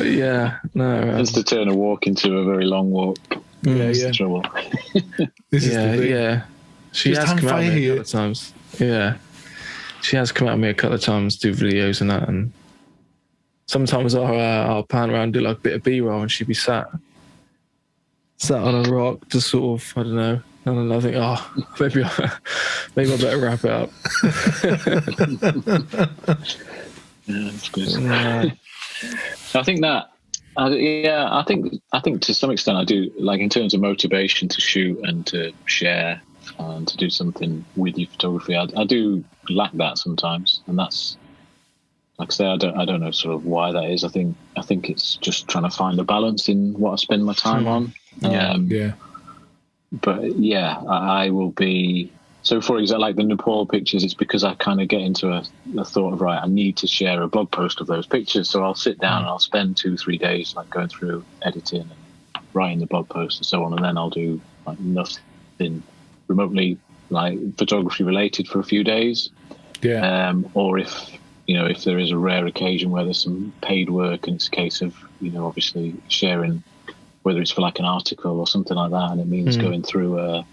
It's to turn a walk into a very long walk.
Yeah.
Trouble.
This is the thing.
Yeah. She has come out me a couple of times. Yeah. She has come out with me a couple of times, do videos and that, and sometimes I'll pan around and do like a bit of B-roll, and she'd be sat on a rock, just sort of, I don't know. I think, maybe I better wrap it up.
That's good. I think that, I think to some extent I do, like in terms of motivation to shoot and to share and to do something with your photography, I do lack that sometimes, and that's, like I say, I don't know sort of why that is. I think it's just trying to find a balance in what I spend my time on. But I will be. So, for example, like the Nepal pictures, it's because I kind of get into a thought of, right, I need to share a blog post of those pictures. So I'll sit down and I'll spend 2-3 days like going through editing and writing the blog post and so on, and then I'll do like nothing remotely like photography related for a few days. Or if there is a rare occasion where there's some paid work and it's a case of obviously sharing, whether it's for like an article or something like that, and it means going through a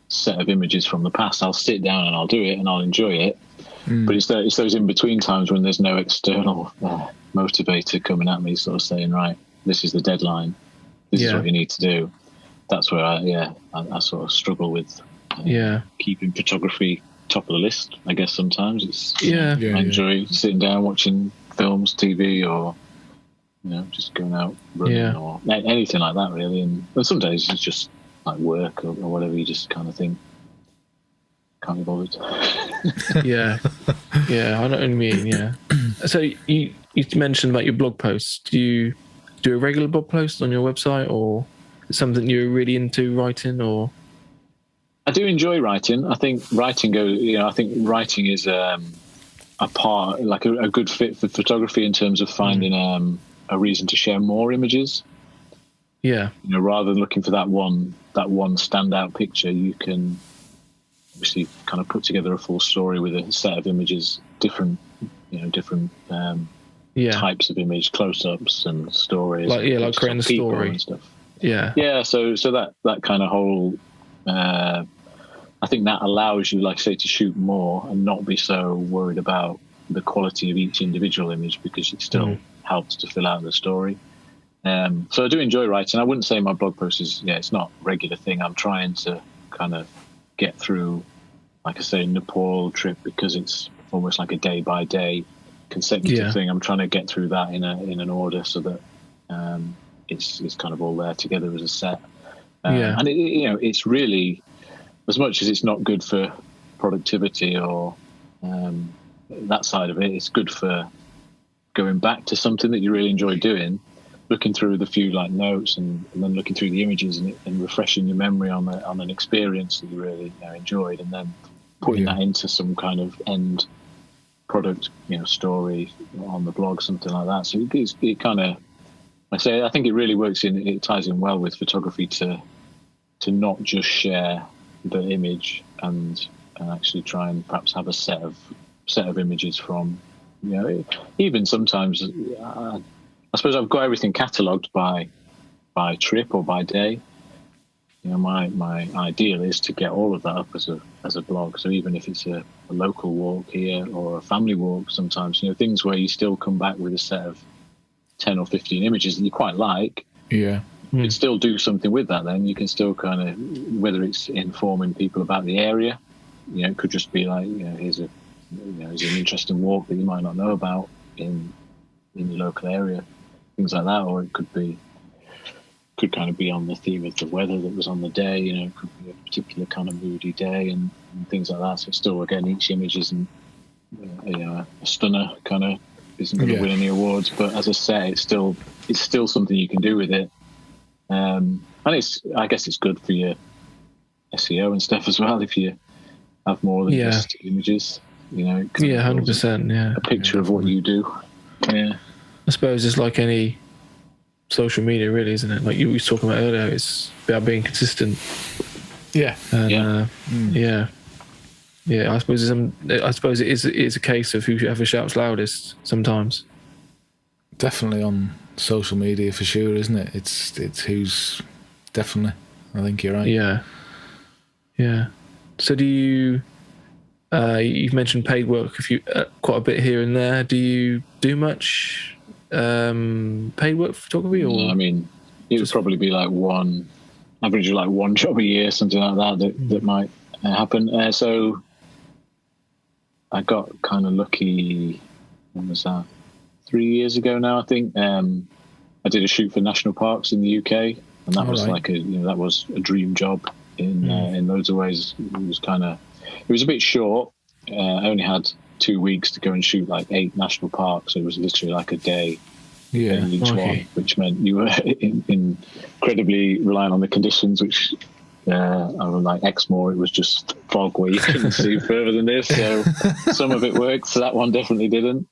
set of images from the past, I'll sit down and I'll do it and I'll enjoy it. But it's those in between times when there's no external motivator coming at me sort of saying, right, this is the deadline, this is what you need to do. That's where I sort of struggle with keeping photography top of the list. I guess sometimes it's I enjoy sitting down watching films, TV, or just going out running or anything like that really. And some days it's just like work or whatever, you just kind of think can't be bothered.
I know what you mean. So you mentioned about your blog posts. Do you do a regular blog post on your website, or something you're really into writing? Or
I do enjoy writing. I think writing is a part, like a good fit for photography in terms of finding a reason to share more images. Rather than looking for that one standout picture, you can obviously kind of put together a full story with a set of images, different types of image, close-ups and stories,
like creating a story
and stuff. So that kind of whole I think that allows you, like I say, to shoot more and not be so worried about the quality of each individual image, because it still helps to fill out the story. So I do enjoy writing. I wouldn't say my blog post is, it's not a regular thing. I'm trying to kind of get through, like I say, Nepal trip, because it's almost like a day by day consecutive thing. I'm trying to get through that in an order so that it's kind of all there together as a set. And it's really, as much as it's not good for productivity or that side of it, it's good for going back to something that you really enjoy doing, looking through the few like notes and then looking through the images and refreshing your memory on an experience that you really enjoyed, and then putting that into some kind of end product, story on the blog, something like that. So it kind of, I think it really works it ties in well with photography to not just share the image and actually try and perhaps have a set of images from, even sometimes I suppose I've got everything catalogued by trip or by day. My ideal is to get all of that up as a blog. So even if it's a local walk here or a family walk, sometimes things where you still come back with a set of 10 or 15 images that you quite like.
Yeah.
You can still do something with that. Then you can still kind of, whether it's informing people about the area, it could just be like, here's an interesting walk that you might not know about in your local area, things like that. Or it could kind of be on the theme of the weather that was on the day. It could be a particular kind of moody day and things like that. So still, again, each image isn't a stunner, kind of isn't going to win any awards, but as I say, it's still something you can do with it. And I guess it's good for your SEO and stuff as well if you have more than just images.
100%. Yeah,
a picture of what you do. Yeah,
I suppose it's like any social media, really, isn't it? Like you were talking about earlier, it's about being consistent.
Yeah,
and, yeah. I suppose it is a case of whoever shouts loudest sometimes.
Definitely on social media for sure, isn't it? It's who's definitely. I think you're right.
Yeah. So do you? You've mentioned paid work quite a bit here and there. Do you do much paid work photography? Or
I mean, it would probably be like one job a year, something like that might happen. So I got kind of lucky. When was that? 3 years ago now, I think. I did a shoot for national parks in the UK, and that was like that was a dream job in loads of ways. It was a bit short. I only had 2 weeks to go and shoot like 8 national parks. So it was literally like a day in each one, which meant you were incredibly relying on the conditions, which I was like Exmoor, it was just fog where you couldn't see further than this. So some of it worked. So that one definitely didn't.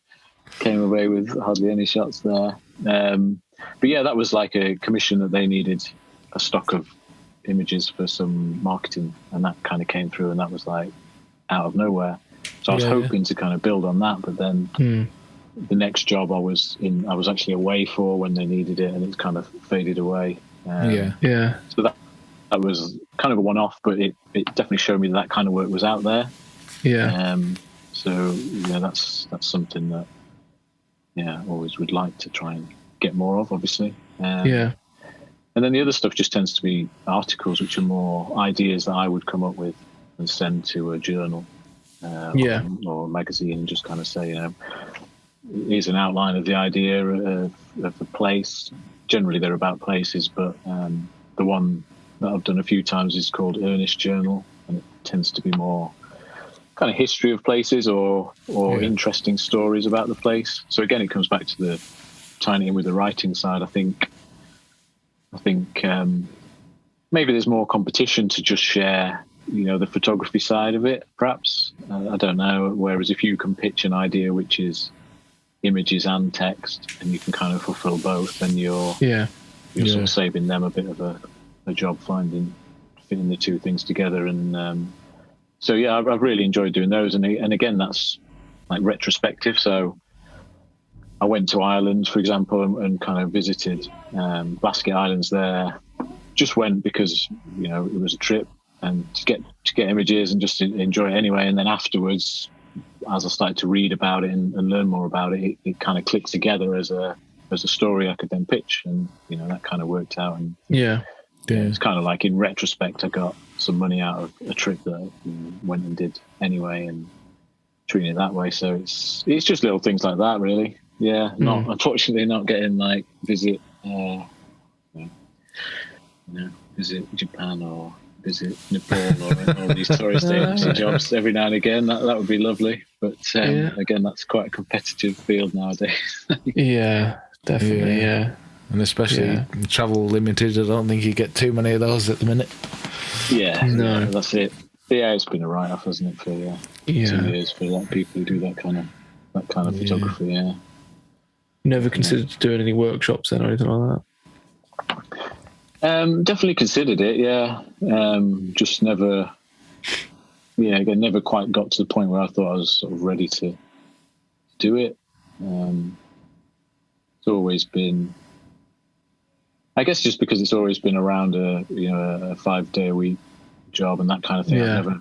Came away with hardly any shots there. But yeah, that was like a commission that they needed a stock of images for some marketing, and that kind of came through, and that was like out of nowhere. So I was hoping to kind of build on that, but then the next job I was actually away for when they needed it, and it kind of faded away. So that was kind of a one-off, but it definitely showed me that kind of work was out there. So that's something that I always would like to try and get more of, obviously. And then the other stuff just tends to be articles, which are more ideas that I would come up with and send to a journal or a magazine, and just kind of say, here's an outline of the idea of the place. Generally, they're about places, but the one that I've done a few times is called Earnest Journal, and it tends to be more kind of history of places or interesting stories about the place. So again, it comes back to the tying it in with the writing side. I think maybe there's more competition to just share, the photography side of it, perhaps. I don't know. Whereas if you can pitch an idea which is images and text, and you can kind of fulfill both, then you're sort of saving them a bit of a job fitting the two things together. And so I've really enjoyed doing those. And again, that's like retrospective. So I went to Ireland, for example, and kind of visited Basket Islands there. Just went because it was a trip, and to get images and just to enjoy it anyway. And then afterwards, as I started to read about it and learn more about it, it kind of clicked together as a story I could then pitch, and that kind of worked out. And it's kind of like in retrospect, I got some money out of a trip that I went and did anyway, and treating it that way. So it's just little things like that, really. Unfortunately not getting like visit Japan or visit Nepal or all these tourist agency jobs every now and again. That would be lovely, but again, that's quite a competitive field nowadays.
Definitely.
And especially travel limited, I don't think you get too many of those at the minute.
No,
that's it. But it's been a write-off, hasn't it, for 2 years for a lot of people who do that kind of photography.
Never considered doing any workshops then or anything like that?
Definitely considered it, just never again, never quite got to the point where I thought I was sort of ready to do it. It's always been, I guess, just because it's always been around a 5-day-a-week job and that kind of thing.
Yeah.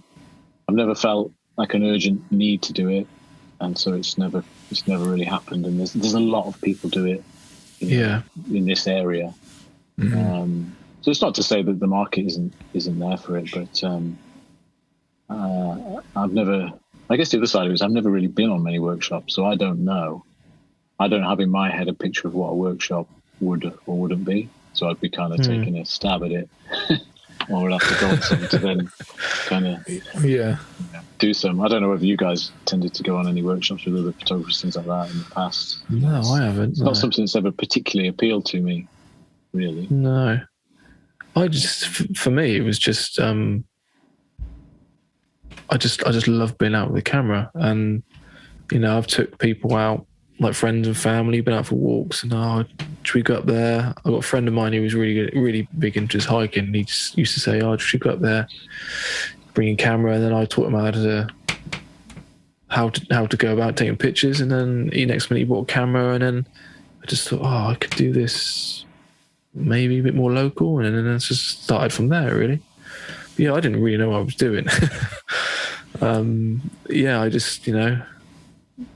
I've never felt like an urgent need to do it, and so it's never really happened. And there's a lot of people do it, in this area.
Mm-hmm.
So it's not to say that the market isn't there for it, but I've never. I guess the other side of it is I've never really been on many workshops, so I don't know. I don't have in my head a picture of what a workshop would or wouldn't be. So I'd be kind of taking a stab at it, or would have to go on something to then kind of do some. I don't know whether you guys tended to go on any workshops with other photographers, things like that in the past.
No, I haven't.
It's not something that's ever particularly appealed to me, really.
No. I just, for me, it was just, I just love being out with the camera. And, I've took people out, like friends and family, been out for walks, and should we go up there? I got a friend of mine who was really big into his hiking, and he just used to say, should we go up there, bring a camera, and then I taught him how to go about taking pictures, and then next minute he bought a camera, and then I just thought, I could do this maybe a bit more local, and then it's just started from there, really. But I didn't really know what I was doing. I just,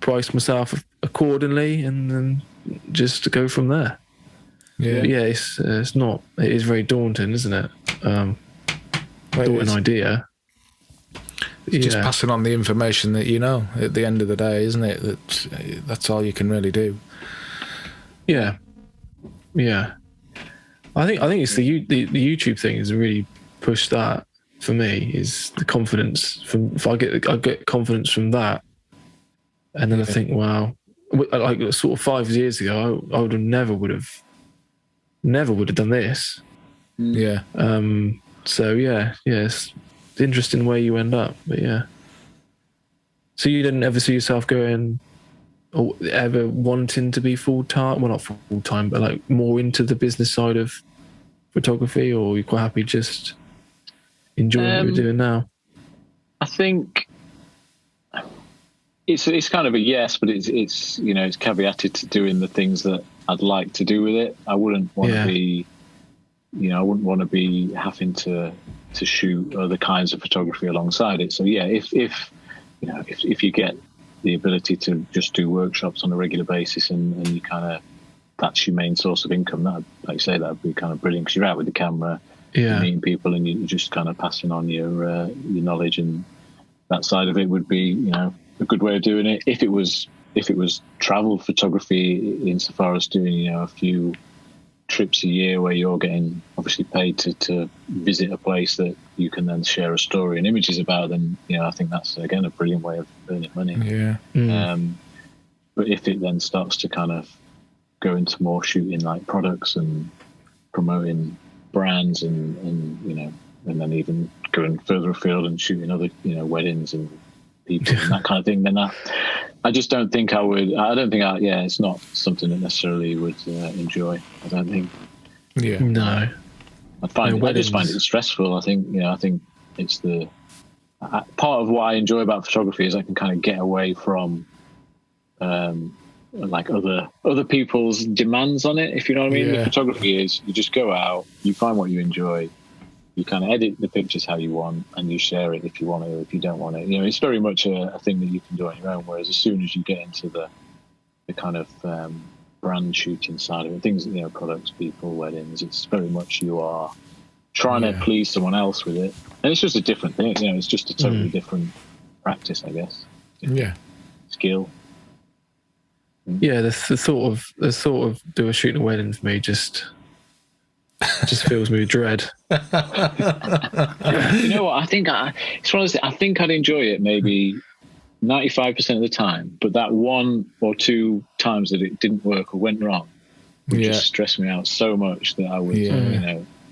priced myself accordingly, and then just to go from there. It is very daunting, isn't it? Daunting idea.
It's just passing on the information that at the end of the day, isn't it? That's all you can really do.
Yeah. I think it's the YouTube thing has really pushed that for me, is the confidence I get confidence from that. And then I think, wow, like sort of 5 years ago, I never would have done this.
Yeah.
It's interesting where you end up, but yeah. So you didn't ever see yourself going, or ever wanting to be full-time? Well, not full-time, but like more into the business side of photography, or are you quite happy just enjoying what you're doing now?
I think it's kind of a yes, but it's caveated to doing the things that I'd like to do with it. I wouldn't want to be, I wouldn't want to be having to shoot other kinds of photography alongside it. So if you get the ability to just do workshops on a regular basis and you kind of, that's your main source of income, that, like you say, that would be kind of brilliant, because you're out with the camera, you're meeting people, and you're just kind of passing on your knowledge, and that side of it would be, a good way of doing it. If it was travel photography, insofar as doing, a few trips a year where you're getting obviously paid to visit a place that you can then share a story and images about, then I think that's again a brilliant way of earning money. But if it then starts to kind of go into more shooting like products and promoting brands and and then even going further afield and shooting other weddings and people and that kind of thing, then I just don't think I would. It's not something that necessarily would enjoy. I don't think.
Yeah.
No.
I just find it stressful. I think it's the part of what I enjoy about photography is I can kind of get away from like other people's demands on it, if you know what I mean. The photography is you just go out, you find what you enjoy, you kind of edit the pictures how you want, and you share it if you want to, or if you don't want it. It's very much a thing that you can do on your own. Whereas as soon as you get into the kind of brand shooting side of it, things, products, people, weddings, it's very much you are trying to please someone else with it, and it's just a different thing. It's just a totally different practice, I guess. Skill.
Yeah, the thought of do a shooting a wedding for me just fills me with dread.
You know what? I think it's one of those things, I think I'd enjoy it maybe 95% of the time, but that 1 or 2 times that it didn't work or went wrong would just stress me out so much that I would,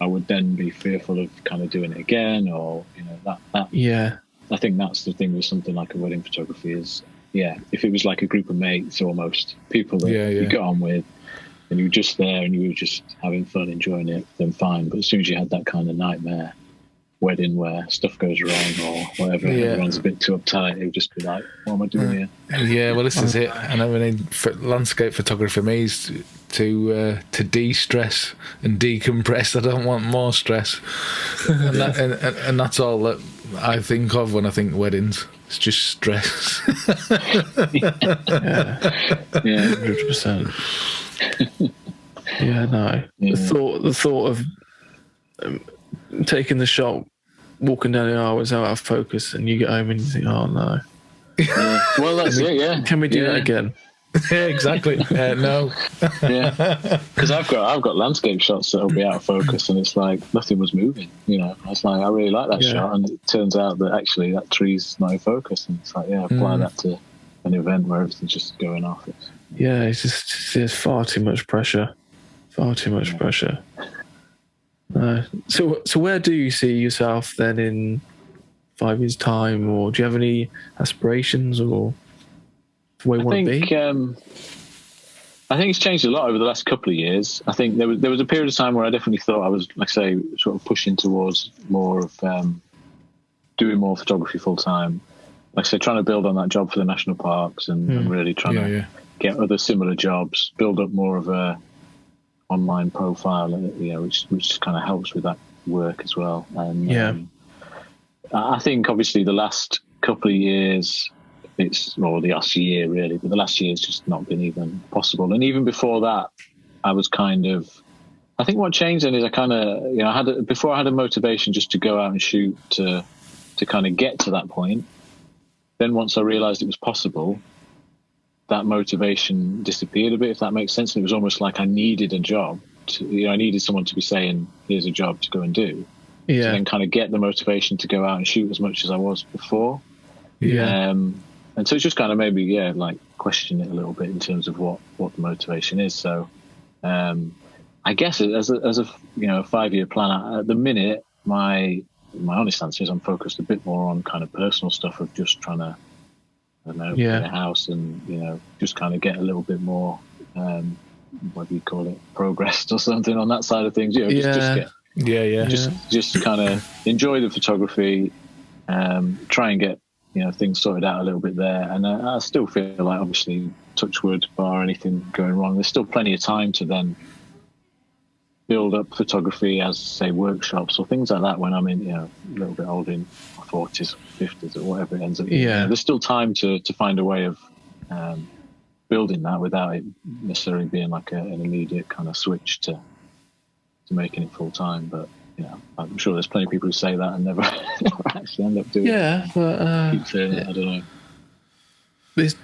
I would then be fearful of kind of doing it again, or that. Yeah, I think that's the thing with something like a wedding photography is. Yeah, if it was like a group of mates, almost people that you got on with, and you were just there and you were just having fun, enjoying it, then fine. But as soon as you had that kind of nightmare wedding where stuff goes wrong or whatever, everyone's a bit too uptight, it would just be like, what am I doing here?
Yeah, well, this is it. And I mean, for landscape photography for me is to de-stress and decompress. I don't want more stress, and that's all that I think of when I think weddings. It's just stress.
Yeah, 100%. Yeah, no.
Yeah.
The thought of taking the shot, walking down the aisle is out of focus, and you get home and you think, oh no.
Yeah. Well, that's it. Yeah.
Can we do that again?
Yeah, exactly. No.
Yeah, because I've got landscape shots that'll be out of focus, and it's like nothing was moving. You know, I was like, I really like that shot, and it turns out that actually that tree's not in focus, and it's like, apply that to an event where everything's just going off.
It's just there's far too much pressure. Far too much pressure. So where do you see yourself then in 5 years' time, or do you have any aspirations or where you want to be?
I think it's changed a lot over the last couple of years. I think there was a period of time where I definitely thought I was, like I say, sort of pushing towards more of doing more photography full time. Like I say, trying to build on that job for the national parks and really trying to get other similar jobs, build up more of a online profile, which kind of helps with that work as well. And I think obviously the last couple of years, the last year really, but the last year has just not been even possible. And even before that, I was I think what changed then is before I had a motivation just to go out and shoot to kind of get to that point. Then once I realized it was possible, that motivation disappeared a bit, if that makes sense. And it was almost like I needed a job I needed someone to be saying, here's a job to go and do. To then kind of get the motivation to go out and shoot as much as I was before. And so it's just kind of maybe, like question it a little bit in terms of what the motivation is. So I guess as a 5-year plan, at the minute, my honest answer is I'm focused a bit more on kind of personal stuff of just trying to, get a house and, just kind of get a little bit more, what do you call it, progressed or something on that side of things. Just kind of enjoy the photography, try and get, things sorted out a little bit there. And I still feel like, obviously, touch wood, bar anything going wrong, there's still plenty of time to then build up photography as, say, workshops or things like that when I'm in, a little bit older, in my 40s, 50s, or whatever it ends up being. There's still time to find a way of building that without it necessarily being like an immediate kind of switch to making it full time. But I'm sure there's plenty of people who say that and never actually end up doing it.
But
keep saying it, I don't know.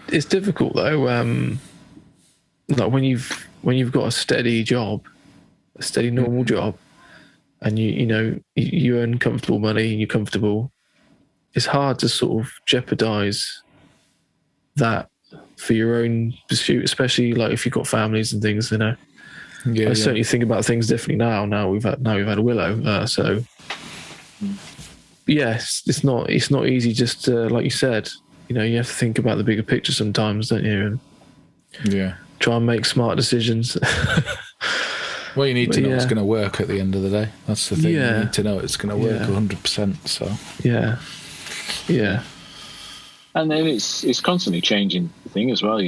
It's difficult though. Like when you've got a steady job, a steady normal job, and you earn comfortable money and you're comfortable, it's hard to sort of jeopardize that for your own pursuit, especially like if you've got families and things. I certainly think about things differently now. Now we've had a Willow, so yes, it's not easy. Just like you said, you have to think about the bigger picture sometimes, don't you? And try and make smart decisions.
Well, you need to know it's going to work at the end of the day. That's the thing. You need to know it's going to work 100%. So
and then it's constantly changing the thing as well.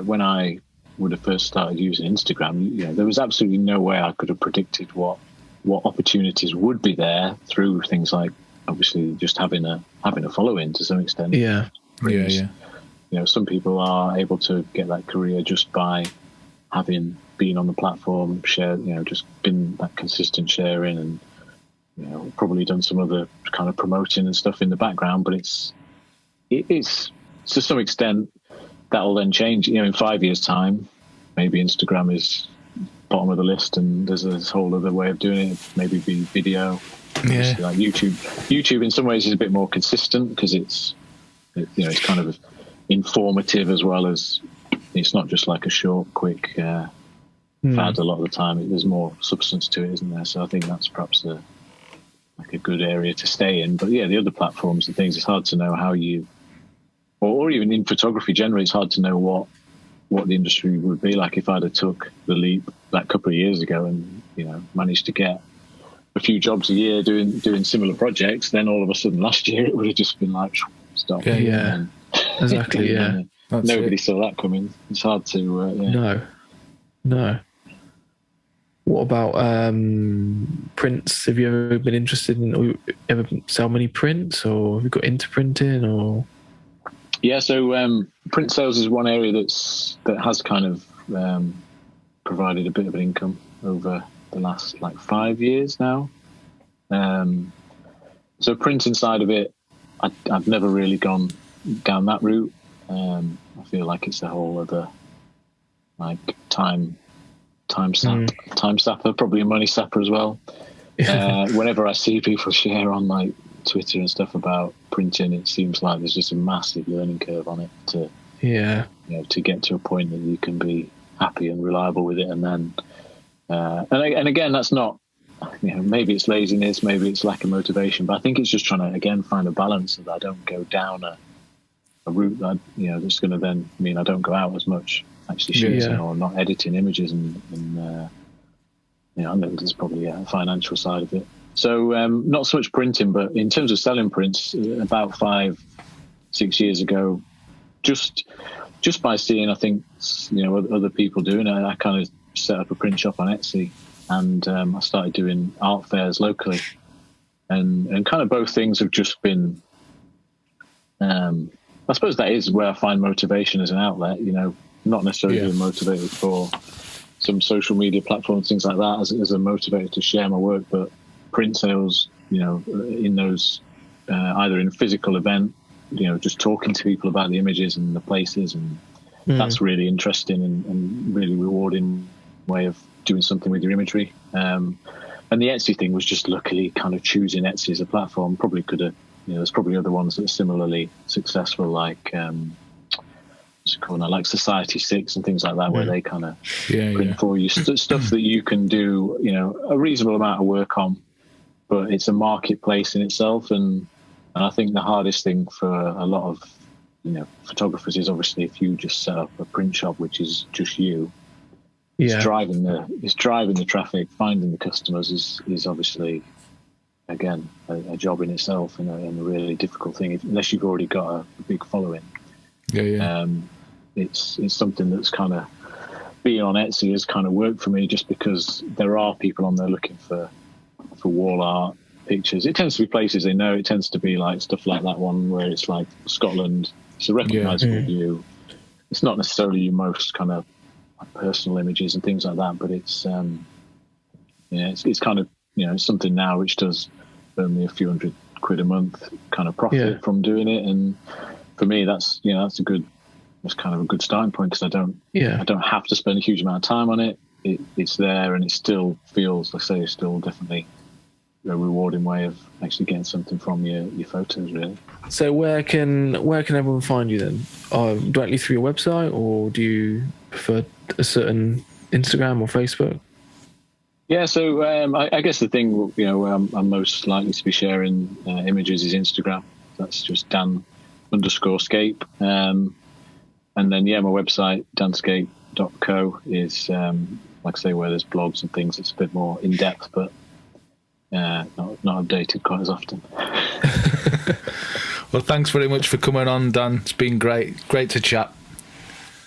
When I would have first started using Instagram, there was absolutely no way I could have predicted what opportunities would be there through things like, obviously, just having a following to some extent. Some people are able to get that career just by having been on the platform, share, just been that consistent sharing, and probably done some other kind of promoting and stuff in the background. But it's to some extent that'll then change. In 5 years' time, maybe Instagram is bottom of the list, and there's this whole other way of doing it. Maybe be video. Like YouTube. YouTube in some ways is a bit more consistent because it's kind of informative as well as it's not just like a short, quick fad. A lot of the time, there's more substance to it, isn't there? So I think that's perhaps a good area to stay in. But the other platforms and things, it's hard to know how you, or even in photography generally, it's hard to know what the industry would be like if I'd have took the leap that couple of years ago and managed to get a few jobs a year doing similar projects, then all of a sudden last year it would have just been like stop.
Yeah. Exactly. Yeah.
Nobody saw that coming. It's hard to.
No. What about prints? Have you ever been interested in, or ever sell many prints, or have you got into printing, or?
Yeah, so print sales is one area that has kind of provided a bit of an income over the last 5 years now. So printing side of it, I've never really gone down that route. I feel like it's a whole other time sapper, probably a money sapper as well. Whenever I see people share on Twitter and stuff about printing, it seems like there's just a massive learning curve on it to get to a point that you can be happy and reliable with it. And then and again, that's not, maybe it's laziness, maybe it's lack of motivation, but I think it's just trying to again find a balance so that I don't go down a route that that's going to then mean I don't go out as much actually shooting or not editing images and there's probably a financial side of it. So not so much printing, but in terms of selling prints, about 5-6 years ago, just by seeing, I think, other people doing it, I kind of set up a print shop on Etsy, and I started doing art fairs locally, and kind of both things have just been. I suppose that is where I find motivation as an outlet. Not necessarily being motivated for some social media platforms, things like that, as a motivator to share my work, but print sales, in those either in a physical event, just talking to people about the images and the places, and that's really interesting and really rewarding way of doing something with your imagery. And the Etsy thing was just luckily kind of choosing Etsy as a platform. Probably could have, there's probably other ones that are similarly successful, like what's it called now, like Society 6 and things like that, where they kind of print for you stuff that you can do, a reasonable amount of work on, but it's a marketplace in itself. And I think the hardest thing for a lot of photographers is obviously if you just set up a print shop which is just you. It's driving the traffic, finding the customers is obviously, again, a job in itself, and a really difficult thing unless you've already got a big following. It's something that's kind of, being on Etsy has kind of worked for me, just because there are people on there looking for wall art pictures. It tends to be places they know. It tends to be like stuff like that one where it's like Scotland. It's a recognisable view. It's not necessarily your most kind of personal images and things like that, but it's it's kind of something now which does earn me a few £100 a month kind of profit from doing it. And for me, that's that's kind of a good starting point, because I don't have to spend a huge amount of time on it. It's there, and it still feels, like I say, it's still definitely a rewarding way of actually getting something from your photos, really.
So where can everyone find you then? Directly through your website, or do you prefer a certain Instagram or Facebook?
Yeah, so I guess the thing where I'm most likely to be sharing images is Instagram. That's just Dan_scape. And then my website danscape.co is like I say, where there's blogs and things. It's a bit more in depth, but not updated quite as often.
Well, thanks very much for coming on, Dan. It's been great to chat.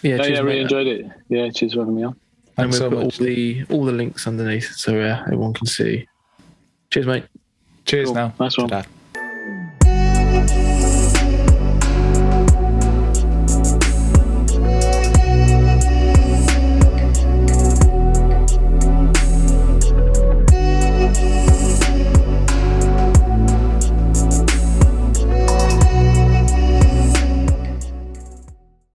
Yeah, I really enjoyed it. Yeah, cheers for having me on.
And we'll put all the links underneath, so everyone can see. Cheers, mate.
Cheers.
Cool.
Now.
Nice one.
Ta-da.